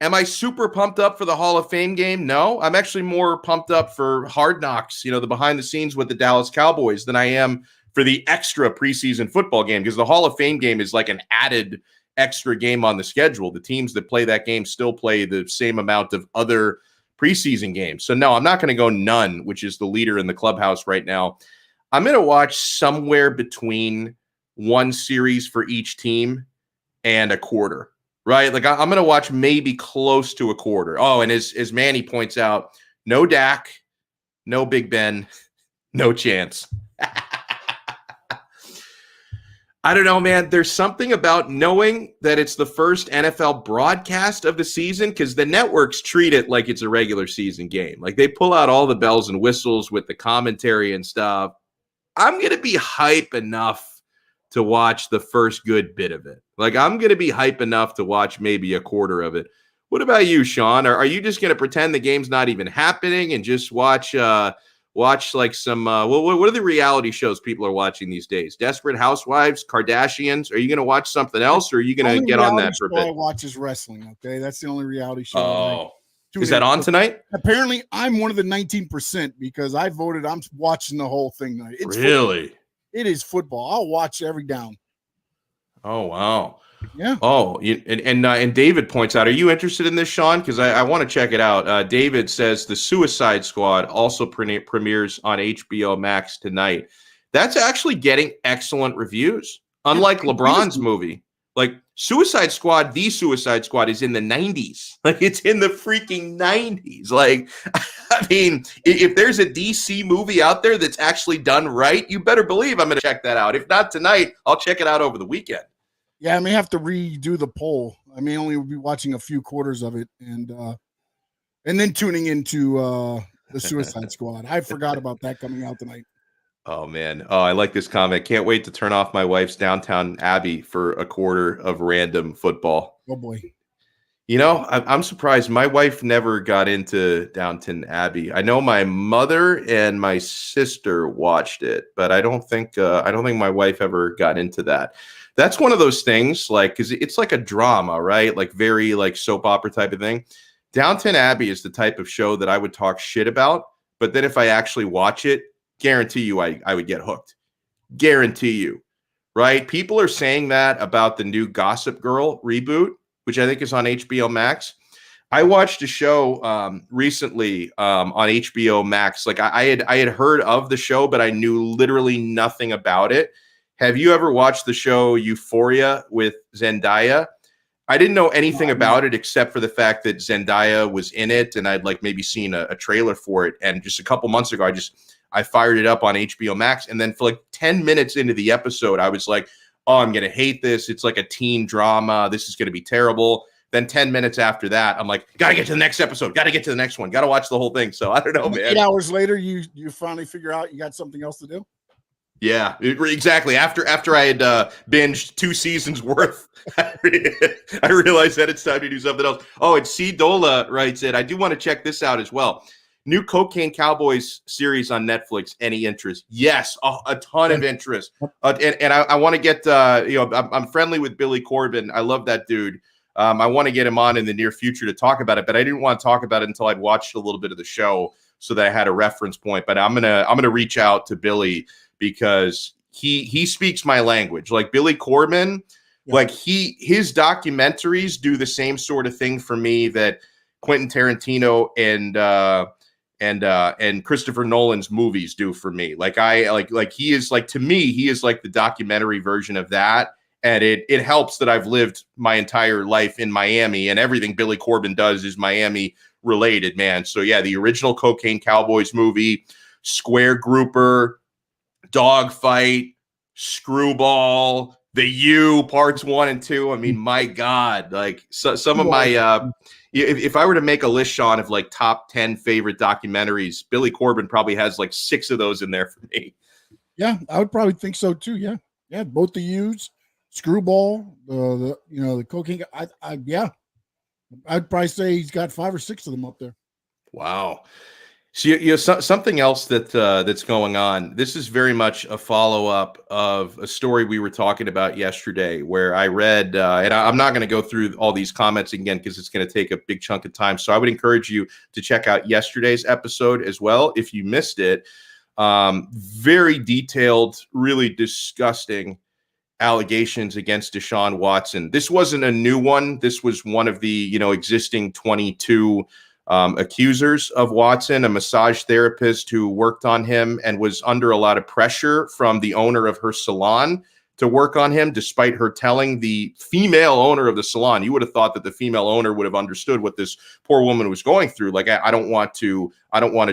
Am I super pumped up for the Hall of Fame game? No, I'm actually more pumped up for Hard Knocks, the behind the scenes with the Dallas Cowboys, than I am for the extra preseason football game, because the Hall of Fame game is like an added extra game on the schedule. The teams that play that game still play the same amount of other preseason games. So no, I'm not going to go none, which is the leader in the clubhouse right now. I'm going to watch somewhere between one series for each team and a quarter. Right? Like, I'm going to watch maybe close to a quarter. Oh, and as Manny points out, no Dak, no Big Ben, no chance. I don't know, man. There's something about knowing that it's the first NFL broadcast of the season, because the networks treat it like it's a regular season game. Like, they pull out all the bells and whistles with the commentary and stuff. I'm going to be hype enough to watch the first good bit of it. Like, I'm going to be hype enough to watch maybe a quarter of it. What about you, Sean? Are you just going to pretend the game's not even happening and just watch like some, what are the reality shows people are watching these days? Desperate Housewives, Kardashians? Are you going to watch something else, or are you going to get on that for a bit? I watch is wrestling, okay? That's the only reality show. Oh, is that on tonight? Apparently, I'm one of the 19% because I voted. I'm watching the whole thing tonight. It's really? Football. It is football. I'll watch every down. Oh, wow. Yeah. Oh, and David points out, are you interested in this, Sean? Because I want to check it out. David says the Suicide Squad also premieres on HBO Max tonight. That's actually getting excellent reviews, unlike LeBron's movie. Like, Suicide Squad, the Suicide Squad is in the 90s. Like, it's in the freaking 90s. Like, I mean, if there's a DC movie out there that's actually done right, you better believe I'm going to check that out. If not tonight, I'll check it out over the weekend. Yeah, I may have to redo the poll. I may only be watching a few quarters of it and then tuning into the Suicide Squad. I forgot about that coming out tonight. Oh, man. Oh, I like this comment. Can't wait to turn off my wife's Downtown Abbey for a quarter of random football. Oh, boy. I'm surprised. My wife never got into Downton Abbey. I know my mother and my sister watched it, but I don't think my wife ever got into that. That's one of those things, like, because it's like a drama, right? Like, very like soap opera type of thing. Downton Abbey is the type of show that I would talk shit about, but then if I actually watch it, guarantee you I would get hooked. Guarantee you, right? People are saying that about the new Gossip Girl reboot, which I think is on HBO Max. I watched a show recently on HBO Max. Like I had heard of the show, but I knew literally nothing about it. Have you ever watched the show Euphoria with Zendaya? I didn't know anything about it except for the fact that Zendaya was in it, and I'd like maybe seen a trailer for it. And just a couple months ago, I fired it up on HBO Max, and then for like 10 minutes into the episode, I was like, "Oh, I'm gonna hate this. It's like a teen drama. This is gonna be terrible." Then 10 minutes after that, I'm like, "Gotta get to the next episode. Gotta get to the next one. Gotta watch the whole thing." So I don't know, man. 8 hours later, you finally figure out you got something else to do. Yeah, exactly. After I had binged 2 seasons worth, I realized that it's time to do something else. Oh, and C. Dola writes it. I do want to check this out as well. New Cocaine Cowboys series on Netflix. Any interest? Yes, a ton of interest. And I want to get, I'm friendly with Billy Corben. I love that dude. I want to get him on in the near future to talk about it, but I didn't want to talk about it until I'd watched a little bit of the show so that I had a reference point. But I'm gonna reach out to Billy because he speaks my language. Like Billy Corben, like his documentaries do the same sort of thing for me that Quentin Tarantino and Christopher Nolan's movies do for me. Like he is like, to me, he is like the documentary version of that. And it helps that I've lived my entire life in Miami, and everything Billy Corben does is Miami related, man. So yeah, the original Cocaine Cowboys movie, Square Grouper, Dogfight, Screwball, The U parts 1 and 2. I mean, my God, like some of my if I were to make a list, Sean, of like top 10 favorite documentaries, Billy Corben probably has like 6 of those in there for me. Yeah, I would probably think so too. Yeah, both the U's, Screwball, the Cocaine. I'd probably say he's got 5 or 6 of them up there. Wow. So something else that's going on. This is very much a follow-up of a story we were talking about yesterday, where I read, and I'm not going to go through all these comments again because it's going to take a big chunk of time. So I would encourage you to check out yesterday's episode as well if you missed it. Very detailed, really disgusting allegations against Deshaun Watson. This wasn't a new one. This was one of the existing 22 accusers of Watson, a massage therapist who worked on him and was under a lot of pressure from the owner of her salon to work on him, despite her telling the female owner of the salon. You would have thought that the female owner would have understood what this poor woman was going through. Like, I don't want to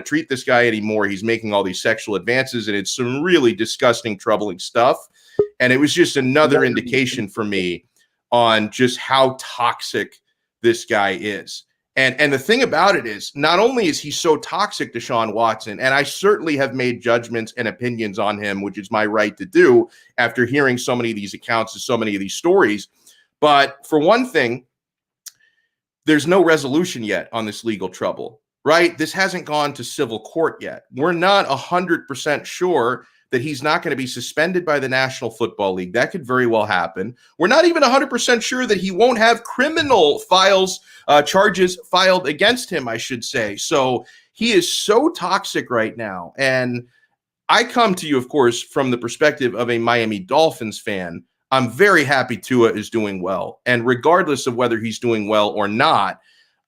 treat this guy anymore. He's making all these sexual advances, and it's some really disgusting, troubling stuff. And it was just another indication for me on just how toxic this guy is. And the thing about it is, not only is he so toxic, Deshaun Watson, and I certainly have made judgments and opinions on him, which is my right to do after hearing so many of these accounts and so many of these stories. But for one thing, there's no resolution yet on this legal trouble, right? This hasn't gone to civil court yet. We're not 100% sure that he's not going to be suspended by the National Football League. That could very well happen. We're not even 100% sure that he won't have criminal charges filed against him, I should say. So he is so toxic right now. And I come to you, of course, from the perspective of a Miami Dolphins fan. I'm very happy Tua is doing well. And regardless of whether he's doing well or not,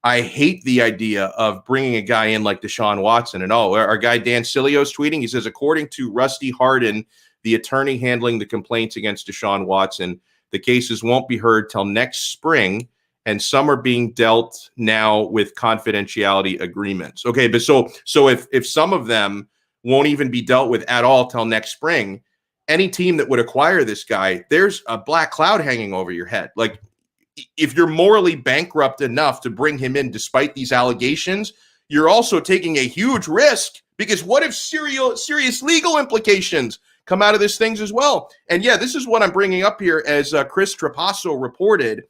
I hate the idea of bringing a guy in like Deshaun Watson. And our guy Dan Silio's tweeting. He says, according to Rusty Hardin, the attorney handling the complaints against Deshaun Watson, the cases won't be heard till next spring, and some are being dealt now with confidentiality agreements. Okay, but so if some of them won't even be dealt with at all till next spring, any team that would acquire this guy, there's a black cloud hanging over your head. Like, if you're morally bankrupt enough to bring him in despite these allegations, you're also taking a huge risk, because what if serious legal implications come out of these things as well? And yeah, this is what I'm bringing up here. As Chris Trapasso reported,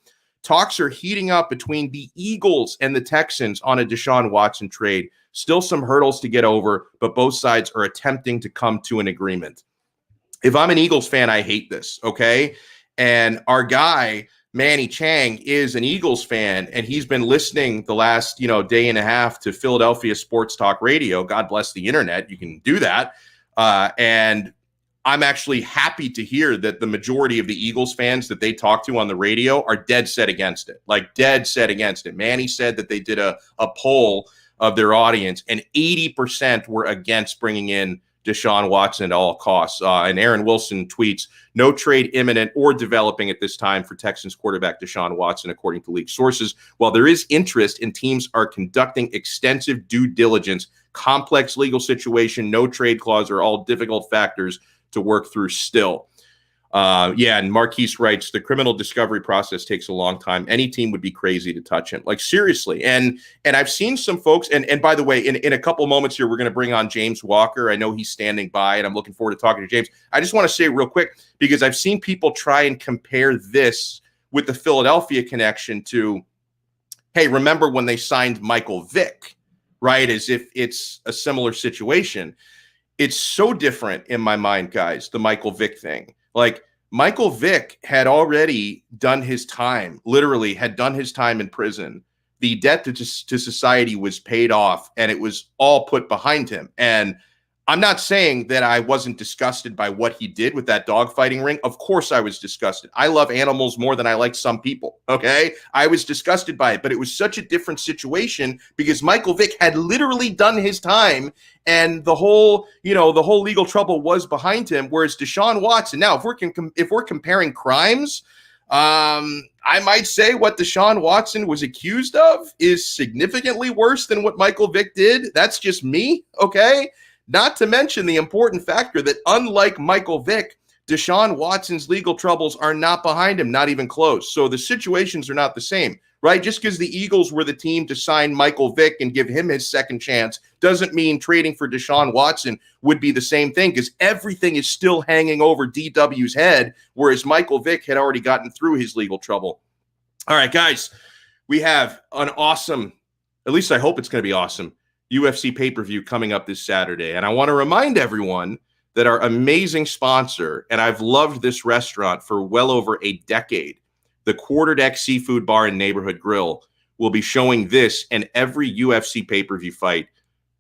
talks are heating up between the Eagles and the Texans on a Deshaun Watson trade. Still some hurdles to get over, but both sides are attempting to come to an agreement. If I'm an Eagles fan, I hate this, okay? And our guy Manny Chang is an Eagles fan, and he's been listening the last, day and a half to Philadelphia Sports Talk Radio. God bless the internet. You can do that. And I'm actually happy to hear that the majority of the Eagles fans that they talk to on the radio are dead set against it, like dead set against it. Manny said that they did a poll of their audience, and 80% were against bringing in Deshaun Watson at all costs. And Aaron Wilson tweets, no trade imminent or developing at this time for Texans quarterback Deshaun Watson, according to league sources. While there is interest and teams are conducting extensive due diligence, complex legal situation, no trade clause are all difficult factors to work through still. And Marquise writes, the criminal discovery process takes a long time. Any team would be crazy to touch him. Like, seriously. And I've seen some folks, and by the way, in a couple moments here, we're going to bring on James Walker. I know he's standing by, and I'm looking forward to talking to James. I just want to say real quick, because I've seen people try and compare this with the Philadelphia connection to, hey, remember when they signed Michael Vick, right? As if it's a similar situation. It's so different in my mind, guys, the Michael Vick thing. Like, Michael Vick had already done his time, literally had done his time in prison. The debt to society was paid off, and it was all put behind him. And I'm not saying that I wasn't disgusted by what he did with that dogfighting ring. Of course I was disgusted. I love animals more than I like some people, okay? I was disgusted by it, but it was such a different situation because Michael Vick had literally done his time, and the whole legal trouble was behind him, whereas Deshaun Watson, now, if we're comparing crimes, I might say what Deshaun Watson was accused of is significantly worse than what Michael Vick did. That's just me, okay? Not to mention the important factor that unlike Michael Vick, Deshaun Watson's legal troubles are not behind him, not even close. So the situations are not the same, right? Just because the Eagles were the team to sign Michael Vick and give him his second chance doesn't mean trading for Deshaun Watson would be the same thing, because everything is still hanging over DW's head, whereas Michael Vick had already gotten through his legal trouble. All right, guys, we have an awesome, at least I hope it's going to be awesome, UFC pay-per-view coming up this Saturday. And I want to remind everyone that our amazing sponsor, and I've loved this restaurant for well over a decade, the Quarterdeck Seafood Bar and Neighborhood Grill, will be showing this and every UFC pay-per-view fight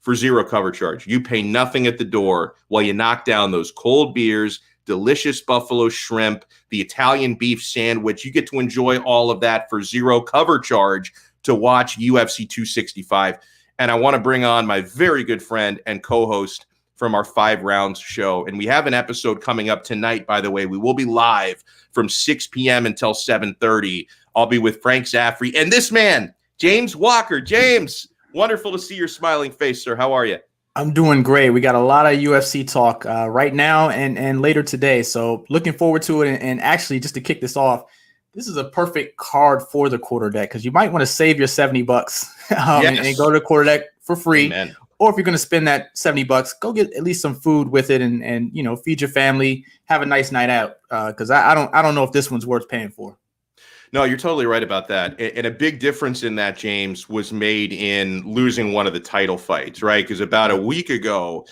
for zero cover charge. You pay nothing at the door while you knock down those cold beers, delicious buffalo shrimp, the Italian beef sandwich. You get to enjoy all of that for zero cover charge to watch UFC 265. And I want to bring on my very good friend and co-host from our 5 Rounds show. And we have an episode coming up tonight, by the way. We will be live from 6 p.m. until 7:30. I'll be with Frank Zaffrey and this man, James Walker. James, wonderful to see your smiling face, sir. How are you? I'm doing great. We got a lot of UFC talk right now and later today. So looking forward to it. And actually, just to kick this off, this is a perfect card for the Quarterdeck, because you might want to save your $70 and go to the Quarterdeck for free. Amen. Or if you're going to spend that $70, go get at least some food with it and feed your family, have a nice night out. Because I don't know if this one's worth paying for. No, you're totally right about that. And a big difference in that, James, was made in losing one of the title fights, right? Because about a week ago,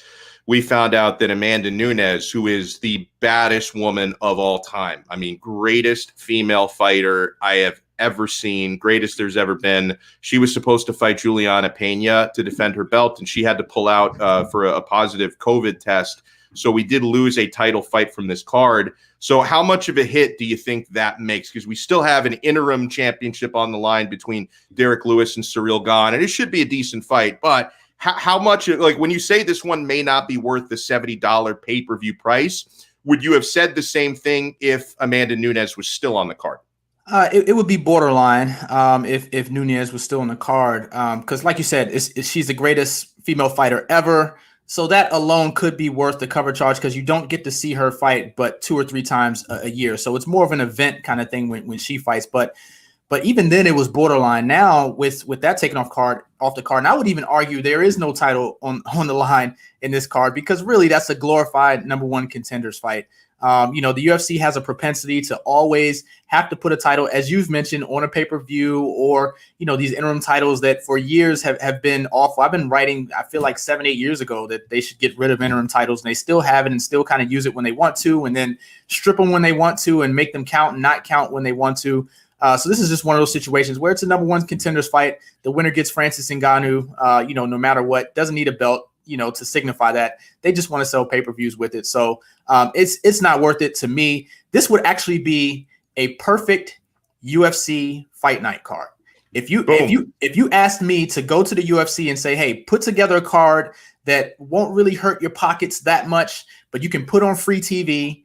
we found out that Amanda Nunes, who is the baddest woman of all time, I mean, greatest female fighter I have ever seen, greatest there's ever been. She was supposed to fight Juliana Pena to defend her belt, and she had to pull out for a positive COVID test. So we did lose a title fight from this card. So how much of a hit do you think that makes? Because we still have an interim championship on the line between Derek Lewis and Ciryl Gane, and it should be a decent fight. But how much, like when you say this one may not be worth the $70 pay-per-view price, would you have said the same thing if Amanda Nunes was still on the card? It would be borderline if Nunes was still on the card. Because like you said, she's the greatest female fighter ever. So that alone could be worth the cover charge, because you don't get to see her fight but 2 or 3 times a year. So it's more of an event kind of thing when she fights. But even then it was borderline. Now with that taken off the card, and I would even argue there is no title on the line in this card, because really that's a glorified number 1 contenders fight. The UFC has a propensity to always have to put a title, as you've mentioned, on a pay-per-view, or, these interim titles that for years have been awful. I've been writing, I feel like 7-8 years ago, that they should get rid of interim titles, and they still have it and still kind of use it when they want to, and then strip them when they want to and make them count and not count when they want to. So this is just one of those situations where it's a number one contenders fight. The winner gets Francis Ngannou, no matter what, doesn't need a belt, to signify that. They just want to sell pay-per-views with it. So it's not worth it to me. This would actually be a perfect UFC fight night card. If you asked me to go to the UFC and say, hey, put together a card that won't really hurt your pockets that much, but you can put on free TV,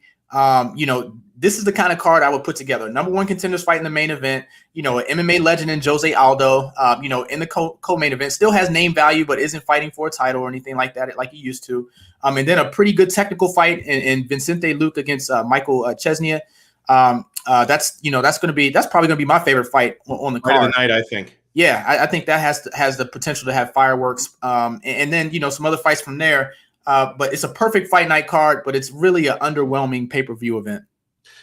this is the kind of card I would put together. Number one contenders fight in the main event, an MMA legend in Jose Aldo, in the co-main event, still has name value, but isn't fighting for a title or anything like that, like he used to. And then a pretty good technical fight in Vicente Luque against Michael Chesnia. That's probably going to be my favorite fight on the card. Fight of the night, I think. Yeah, I think that has the potential to have fireworks. And then, some other fights from there. But it's a perfect fight night card, but it's really an underwhelming pay-per-view event.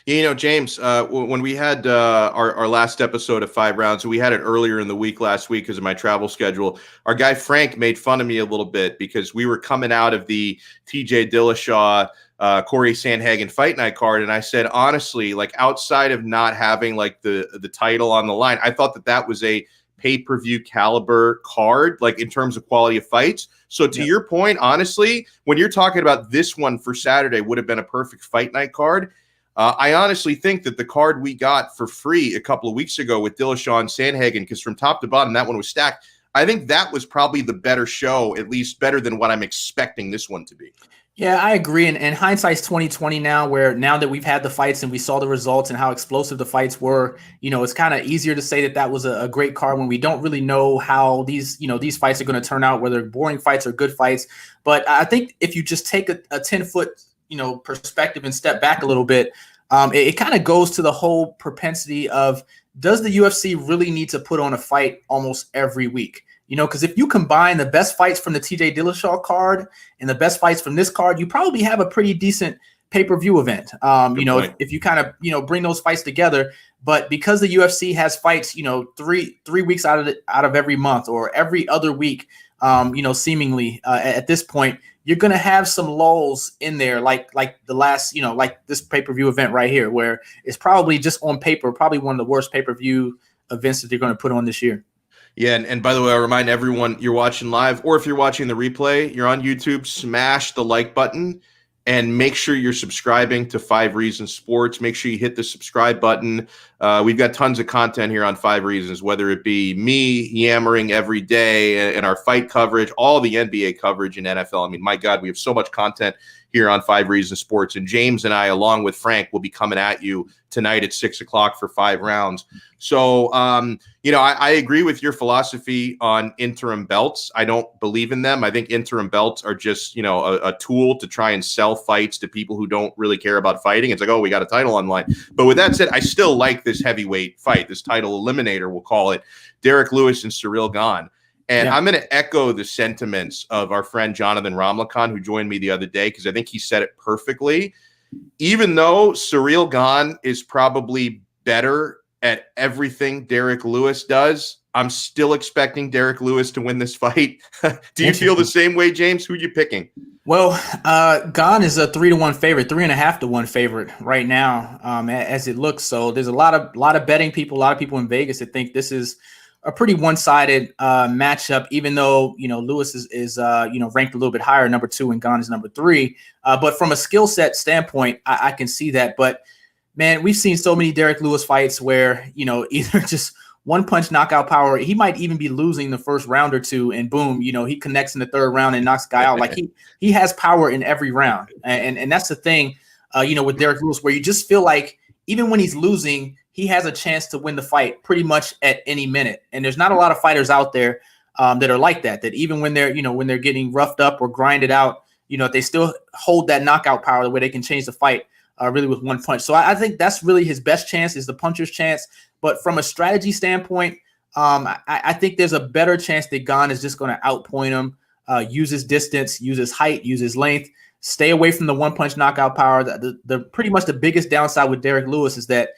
James, when we had our last episode of 5 Rounds, we had it earlier in the week last week because of my travel schedule. Our guy Frank made fun of me a little bit because we were coming out of the TJ Dillashaw, Corey Sandhagen fight night card, and I said, honestly, like outside of not having like the title on the line, I thought that was a pay-per-view caliber card, like in terms of quality of fights. So to your point, honestly, when you're talking about this one for Saturday would have been a perfect fight night card. I honestly think that the card we got for free a couple of weeks ago with Dillashaw and Sandhagen, because from top to bottom, that one was stacked. I think that was probably the better show, at least better than what I'm expecting this one to be. Yeah, I agree. And hindsight's 2020 now, where now that we've had the fights and we saw the results and how explosive the fights were, it's kind of easier to say that was a great card when we don't really know how these fights are going to turn out, whether boring fights or good fights. But I think if you just take a 10-foot, perspective and step back a little bit, it kind of goes to the whole propensity of, does the UFC really need to put on a fight almost every week? Because if you combine the best fights from the TJ Dillashaw card and the best fights from this card, you probably have a pretty decent pay-per-view event. If you kind of, bring those fights together. But because the UFC has fights, 3 weeks out of every month or every other week, seemingly at this point, you're going to have some lulls in there, like the last, like this pay-per-view event right here, where it's probably just on paper, probably one of the worst pay-per-view events that they're going to put on this year. Yeah, and by the way, I remind everyone, you're watching live, or if you're watching the replay, you're on YouTube, smash the like button and make sure you're subscribing to 5 Reasons Sports. Make sure you hit the subscribe button. We've got tons of content here on 5 Reasons, whether it be me yammering every day and our fight coverage, all the NBA coverage and NFL. I mean, my God, we have so much content here on 5 Reasons Sports. And James and I, along with Frank, will be coming at you tonight at 6 o'clock for 5 rounds. So, I agree with your philosophy on interim belts. I don't believe in them. I think interim belts are just, a tool to try and sell fights to people who don't really care about fighting. It's like, oh, we got a title online. But with that said, I still like this heavyweight fight, this title eliminator, we'll call it, Derek Lewis and Ciryl Gane. And I'm going to echo the sentiments of our friend Jonathan Ramlakan, who joined me the other day, because I think he said it perfectly. Even though Ciryl Gane is probably better at everything Derek Lewis does, I'm still expecting Derek Lewis to win this fight. Do you feel the same way, James? Who are you picking? Well, Gane is a 3-1 favorite, 3.5-1 favorite right now, as it looks. So there's a lot of betting people, a lot of people in Vegas that think this is a pretty one-sided matchup, even though, Lewis is ranked a little bit higher, number 2, and Gane is number 3. But from a skill set standpoint, I can see that. But, man, we've seen so many Derek Lewis fights where, either just one-punch knockout power, he might even be losing the first round or two, and boom, he connects in the third round and knocks the guy out. Like, he has power in every round. And that's the thing, with Derek Lewis, where you just feel like even when he's losing, he has a chance to win the fight pretty much at any minute. And there's not a lot of fighters out there that are like that even when they're getting roughed up or grinded out, they still hold that knockout power the way they can change the fight really with one punch. So I think that's really his best chance, is the puncher's chance. But from a strategy standpoint, I think there's a better chance that Gane is just going to outpoint him, use his distance, use his height, use his length, stay away from the one-punch knockout power. The pretty much the biggest downside with Derek Lewis is that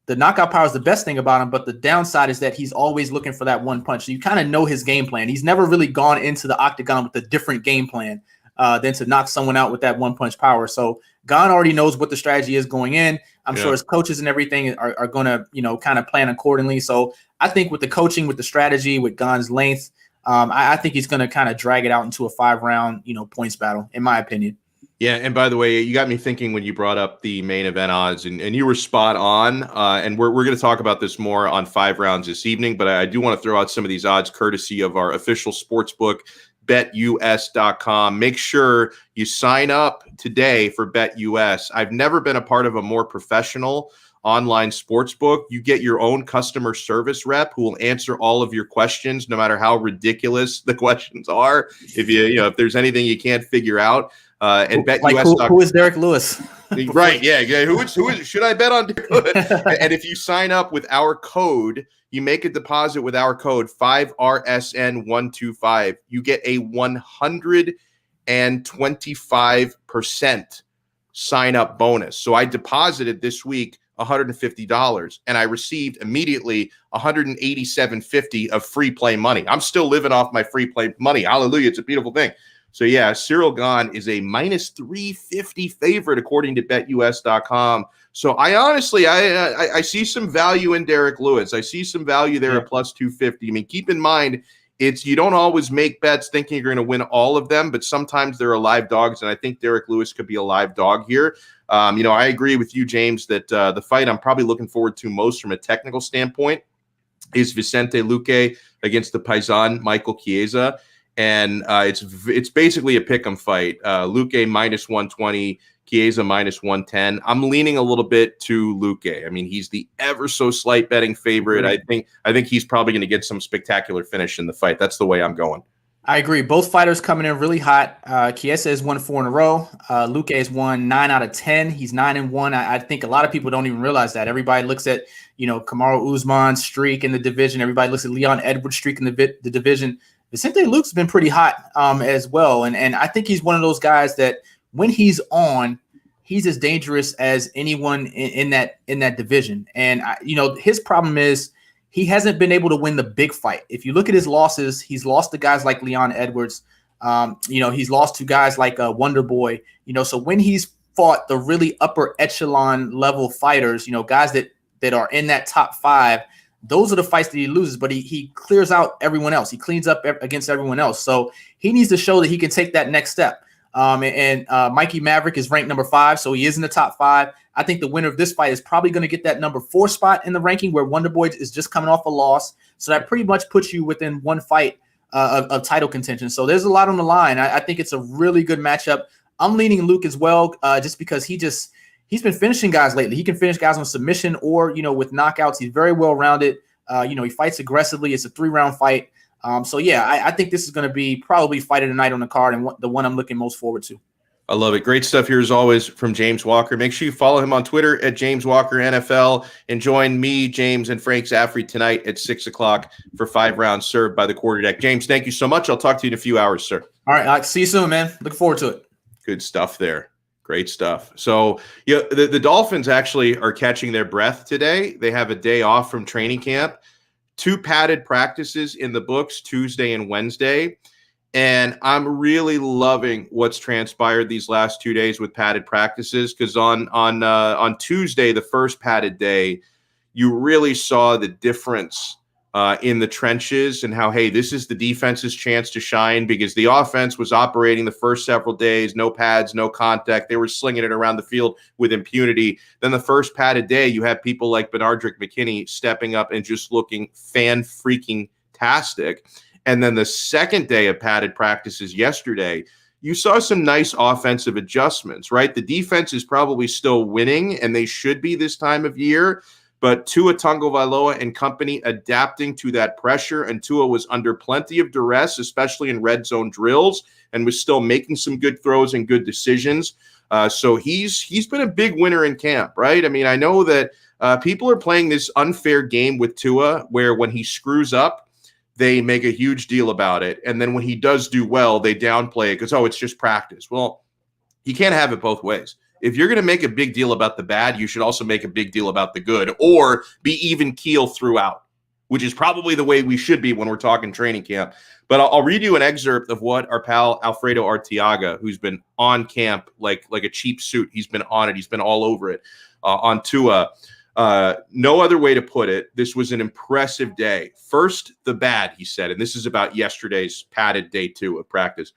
the knockout power is the best thing about him, but the downside is that he's always looking for that one punch. So you kind of know his game plan. He's never really gone into the octagon with a different game plan than to knock someone out with that one punch power. So Gon already knows what the strategy is going in. I'm Yeah. sure his coaches and everything are going to, kind of plan accordingly. So I think with the coaching, with the strategy, with Gon's length, I think he's going to kind of drag it out into a 5-round, points battle, in my opinion. Yeah, and by the way, you got me thinking when you brought up the main event odds, and you were spot on. And we're going to talk about this more on 5 rounds this evening, but I do want to throw out some of these odds courtesy of our official sportsbook, BetUS.com. Make sure you sign up today for BetUS. I've never been a part of a more professional online sportsbook. You get your own customer service rep who will answer all of your questions, no matter how ridiculous the questions are. If there's anything you can't figure out. And BetUS. Who is Derek Lewis? Right. Yeah. Who is should I bet on? And if you sign up with our code, you make a deposit with our code 5RSN125, you get a 125% sign up bonus. So I deposited this week $150 and I received immediately $187.50 of free play money. I'm still living off my free play money. Hallelujah. It's a beautiful thing. So yeah, Cyril Gahn is a minus 350 favorite according to BetUS.com. So I honestly, I see some value in Derek Lewis. I see some value there at plus 250. I mean, keep in mind, you don't always make bets thinking you're going to win all of them, but sometimes there are live dogs, and I think Derek Lewis could be a live dog here. I agree with you, James, that the fight I'm probably looking forward to most from a technical standpoint is Vicente Luque against the Paisan Michael Chiesa. And it's basically a pick'em fight. Luque minus 120, Chiesa minus 110. I'm leaning a little bit to Luque. I mean, he's the ever so slight betting favorite. I think he's probably going to get some spectacular finish in the fight. That's the way I'm going. I agree. Both fighters coming in really hot. Chiesa has won 4 in a row. Luque has won 9 out of 10. He's 9-1. I think a lot of people don't even realize that. Everybody looks at, Kamaru Usman's streak in the division. Everybody looks at Leon Edwards' streak in the division. Vicente Luque's been pretty hot as well. And I think he's one of those guys that when he's on, he's as dangerous as anyone in that division. And, his problem is he hasn't been able to win the big fight. If you look at his losses, he's lost to guys like Leon Edwards. He's lost to guys like Wonder Boy. So when he's fought the really upper echelon level fighters, guys that are in that top 5, those are the fights that he loses, but he clears out everyone else. He cleans up against everyone else. So he needs to show that he can take that next step. Mikey Maverick is ranked number 5, so he is in the top 5. I think the winner of this fight is probably going to get that number 4 spot in the ranking where Wonder Boy is just coming off a loss. So that pretty much puts you within one fight of title contention. So there's a lot on the line. I think it's a really good matchup. I'm leaning Luke as well, just because he's been finishing guys lately. He can finish guys on submission or, with knockouts. He's very well-rounded. He fights aggressively. It's a 3-round fight. I think this is going to be probably fight of the night on the card and the one I'm looking most forward to. I love it. Great stuff here as always from James Walker. Make sure you follow him on Twitter at James Walker NFL and join me, James, and Frank Zaffrey tonight at 6 o'clock for 5 rounds served by the quarterdeck. James, thank you so much. I'll talk to you in a few hours, sir. All right. See you soon, man. Looking forward to it. Good stuff there. Great stuff. So, the Dolphins actually are catching their breath today. They have a day off from training camp. 2 padded practices in the books, Tuesday and Wednesday. And I'm really loving what's transpired these last 2 days with padded practices, because on Tuesday, the first padded day, you really saw the difference in the trenches and how, hey, this is the defense's chance to shine, because the offense was operating the first several days, no pads, no contact. They were slinging it around the field with impunity. Then the first padded day, you had people like Benardrick McKinney stepping up and just looking fan-freaking-tastic. And then the second day of padded practices yesterday, you saw some nice offensive adjustments, right? The defense is probably still winning, and they should be this time of year. But Tua Tagovailoa and company adapting to that pressure, and Tua was under plenty of duress, especially in red zone drills, and was still making some good throws and good decisions. So he's been a big winner in camp, right? I mean, I know that people are playing this unfair game with Tua, where when he screws up, they make a huge deal about it. And then when he does do well, they downplay it because, it's just practice. Well, you can't have it both ways. If you're going to make a big deal about the bad, you should also make a big deal about the good, or be even keel throughout, which is probably the way we should be when we're talking training camp. But I'll read you an excerpt of what our pal Alfredo Arteaga, who's been on camp like a cheap suit, he's been on it, he's been all over it, on Tua. No other way to put it. This was an impressive day. First, the bad, he said, and this is about yesterday's padded day 2 of practice.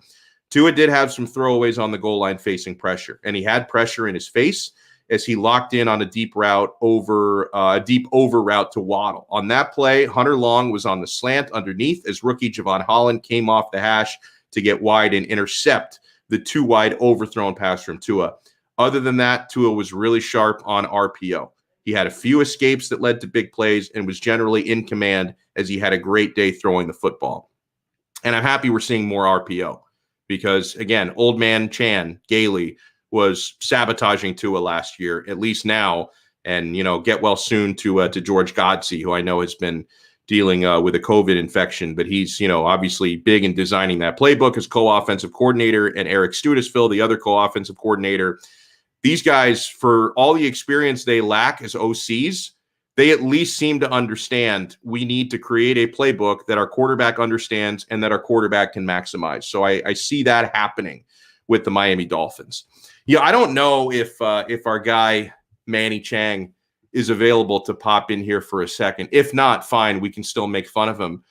Tua did have some throwaways on the goal line facing pressure, and he had pressure in his face as he locked in on a deep over route to Waddle. On that play, Hunter Long was on the slant underneath as rookie Javon Holland came off the hash to get wide and intercept the 2 wide overthrown pass from Tua. Other than that, Tua was really sharp on RPO. He had a few escapes that led to big plays and was generally in command as he had a great day throwing the football. And I'm happy we're seeing more RPO because, again, old man Chan, Gailey, was sabotaging Tua last year, at least now, and, get well soon to George Godsey, who I know has been dealing with a COVID infection, but he's, obviously big in designing that playbook as co-offensive coordinator, and Eric Studesville, the other co-offensive coordinator. These guys, for all the experience they lack as OCs, they at least seem to understand we need to create a playbook that our quarterback understands and that our quarterback can maximize. So I see that happening with the Miami Dolphins. Yeah, I don't know if our guy Manny Chang is available to pop in here for a second. If not, fine, we can still make fun of him.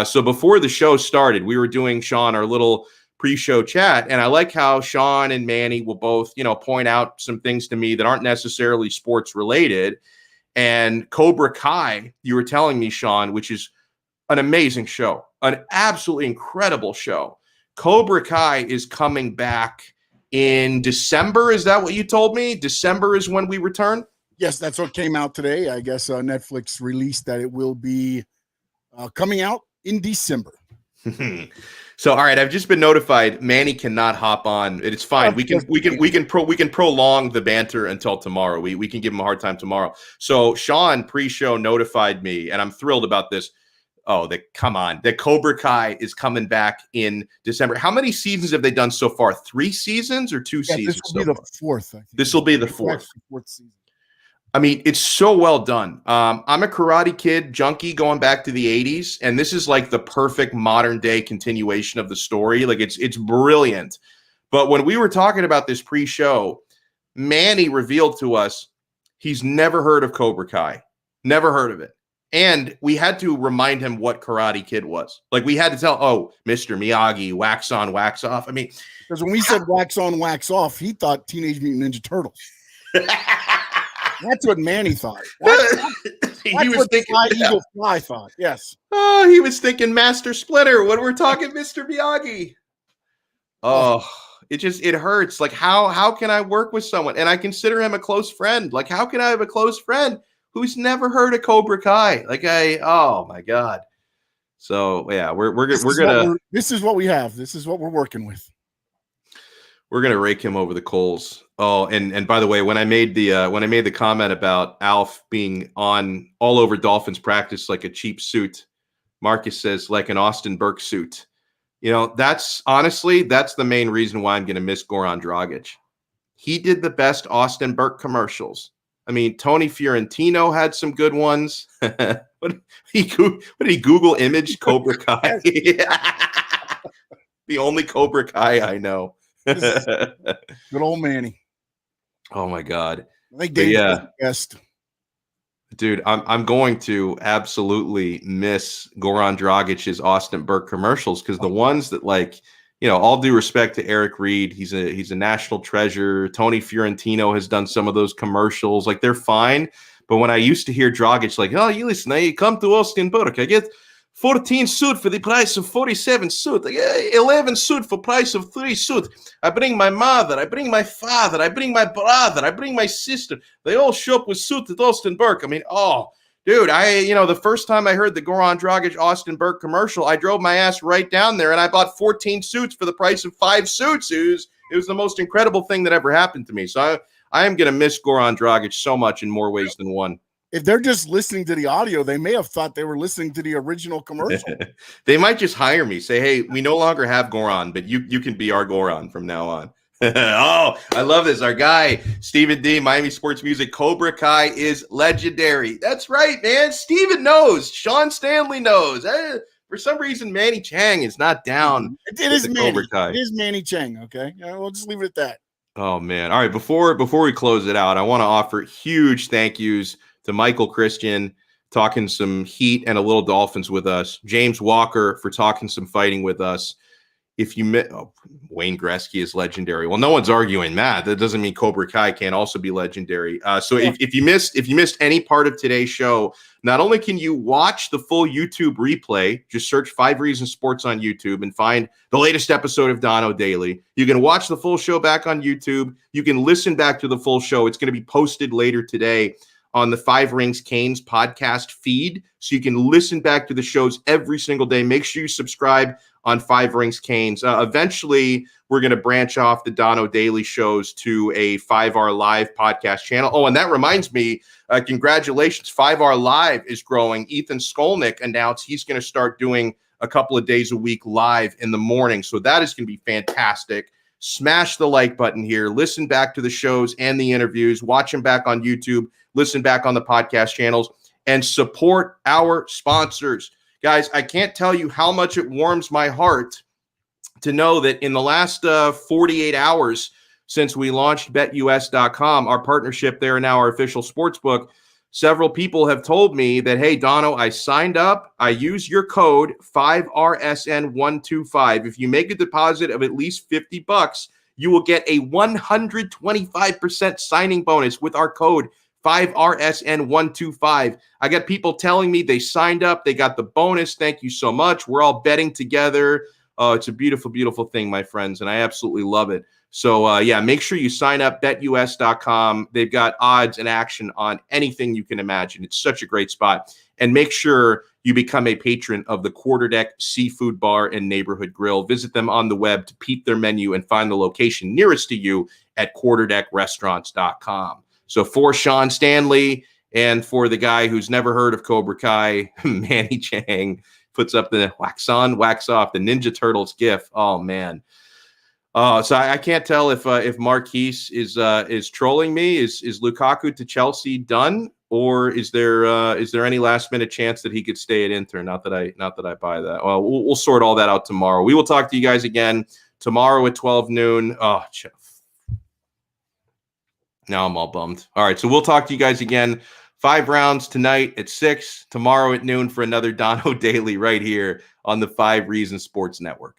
So before the show started, we were doing, Sean, our little pre-show chat, and I like how Sean and Manny will both, point out some things to me that aren't necessarily sports related. And Cobra Kai, you were telling me, Sean, which is an amazing show, an absolutely incredible show. Cobra Kai is coming back in December. Is that what you told me? December is when we return? Yes, that's what came out today. I guess Netflix released that it will be coming out in December. So, all right, I've just been notified Manny cannot hop on. It's fine. We can prolong the banter until tomorrow. We can give him a hard time tomorrow. So Sean pre-show notified me, and I'm thrilled about this. Oh, come on. The Cobra Kai is coming back in December. How many seasons have they done so far? 3 seasons or 2 seasons? This will be the 4th. I think. This will be the 4th. 4th season. I mean, it's so well done. I'm a Karate Kid junkie going back to the 80s, and this is like the perfect modern day continuation of the story. Like it's brilliant. But when we were talking about this pre-show, Manny revealed to us he's never heard of Cobra Kai. Never heard of it. And we had to remind him what Karate Kid was. Like we had to tell, Mr. Miyagi, wax on, wax off. I mean, because when we said wax on, wax off, he thought Teenage Mutant Ninja Turtles. That's what Manny thought. He was thinking Eagle Fly thought. Yes. Oh, he was thinking Master Splinter when we're talking Mr. Miyagi. Oh, it hurts. Like how can I work with someone? And I consider him a close friend. Like how can I have a close friend who's never heard of Cobra Kai? Oh my God. So yeah, we're gonna. This is what we have. This is what we're working with. We're gonna rake him over the coals. Oh, and by the way, when I made the comment about Alf being on all over Dolphins practice like a cheap suit, Marcus says like an Austin Burke suit. That's the main reason why I'm gonna miss Goran Dragic. He did the best Austin Burke commercials. I mean, Tony Fiorentino had some good ones. What did he Google image Cobra Kai? The only Cobra Kai I know. Good old Manny. Oh my God! I think Dave's the best. Dude, I'm going to absolutely miss Goran Dragic's Austin Burke commercials because the ones that all due respect to Eric Reed, he's a national treasure. Tony Fiorentino has done some of those commercials. Like they're fine, but when I used to hear Dragic oh, you listen, you come to Austin Burke, I get 14 suit for the price of 47 suit. 11 suit for price of 3 suit. I bring my mother. I bring my father. I bring my brother. I bring my sister. They all show up with suit at Austin Burke. I mean, dude, the first time I heard the Goran Dragic Austin Burke commercial, I drove my ass right down there and I bought 14 suits for the price of 5 suits. It was the most incredible thing that ever happened to me. So I am going to miss Goran Dragic so much in more ways than one. If they're just listening to the audio, they may have thought they were listening to the original commercial. They might just hire me. Say, hey, we no longer have Goran, but you can be our Goran from now on. Oh, I love this. Our guy, Stephen D, Miami Sports Music, Cobra Kai is legendary. That's right, man. Steven knows. Sean Stanley knows. For some reason, Manny Chang is not down. It is Manny. Cobra Kai. It is Manny Chang, okay? We'll just leave it at that. Oh, man. All right, before we close it out, I want to offer huge thank yous to Michael Christian, talking some Heat and a little Dolphins with us. James Walker for talking some fighting with us. If you Wayne Gretzky is legendary. Well, no one's arguing that. That doesn't mean Cobra Kai can't also be legendary. So if you missed any part of today's show, not only can you watch the full YouTube replay, just search 5 Reasons Sports on YouTube and find the latest episode of Donno Daily. You can watch the full show back on YouTube. You can listen back to the full show. It's going to be posted later today on the 5 Rings Canes podcast feed. So you can listen back to the shows every single day. Make sure you subscribe on 5 Rings Canes. Eventually, we're going to branch off the Donno Daily shows to a 5R Live podcast channel. Oh, and that reminds me, congratulations, 5R Live is growing. Ethan Skolnick announced he's going to start doing a couple of days a week live in the morning. So that is going to be fantastic. Smash the like button here. Listen back to the shows and the interviews. Watch them back on YouTube. Listen back on the podcast channels. And support our sponsors. Guys, I can't tell you how much it warms my heart to know that in the last 48 hours since we launched BetUS.com, our partnership there, now our official sports book, several people have told me that, hey, Donno, I signed up. I use your code 5RSN125. If you make a deposit of at least $50, you will get a 125% signing bonus with our code 5RSN125. I got people telling me they signed up. They got the bonus. Thank you so much. We're all betting together. Oh, it's a beautiful, beautiful thing, my friends, and I absolutely love it. So, yeah, make sure you sign up, BetUS.com. They've got odds and action on anything you can imagine. It's such a great spot. And make sure you become a patron of the Quarterdeck Seafood Bar and Neighborhood Grill. Visit them on the web to peep their menu and find the location nearest to you at quarterdeckrestaurants.com. So for Sean Stanley and for the guy who's never heard of Cobra Kai, Manny Chang puts up the wax on, wax off, the Ninja Turtles gif. Oh, man. So I can't tell if Marquise is trolling me. Is Lukaku to Chelsea done, or is there any last minute chance that he could stay at Inter? Not that I buy that. Well, we'll sort all that out tomorrow. We will talk to you guys again tomorrow at 12 noon. Oh, now I'm all bummed. All right, so we'll talk to you guys again. 5 rounds tonight at 6, tomorrow at noon for another Donno Daily right here on the 5 Reasons Sports Network.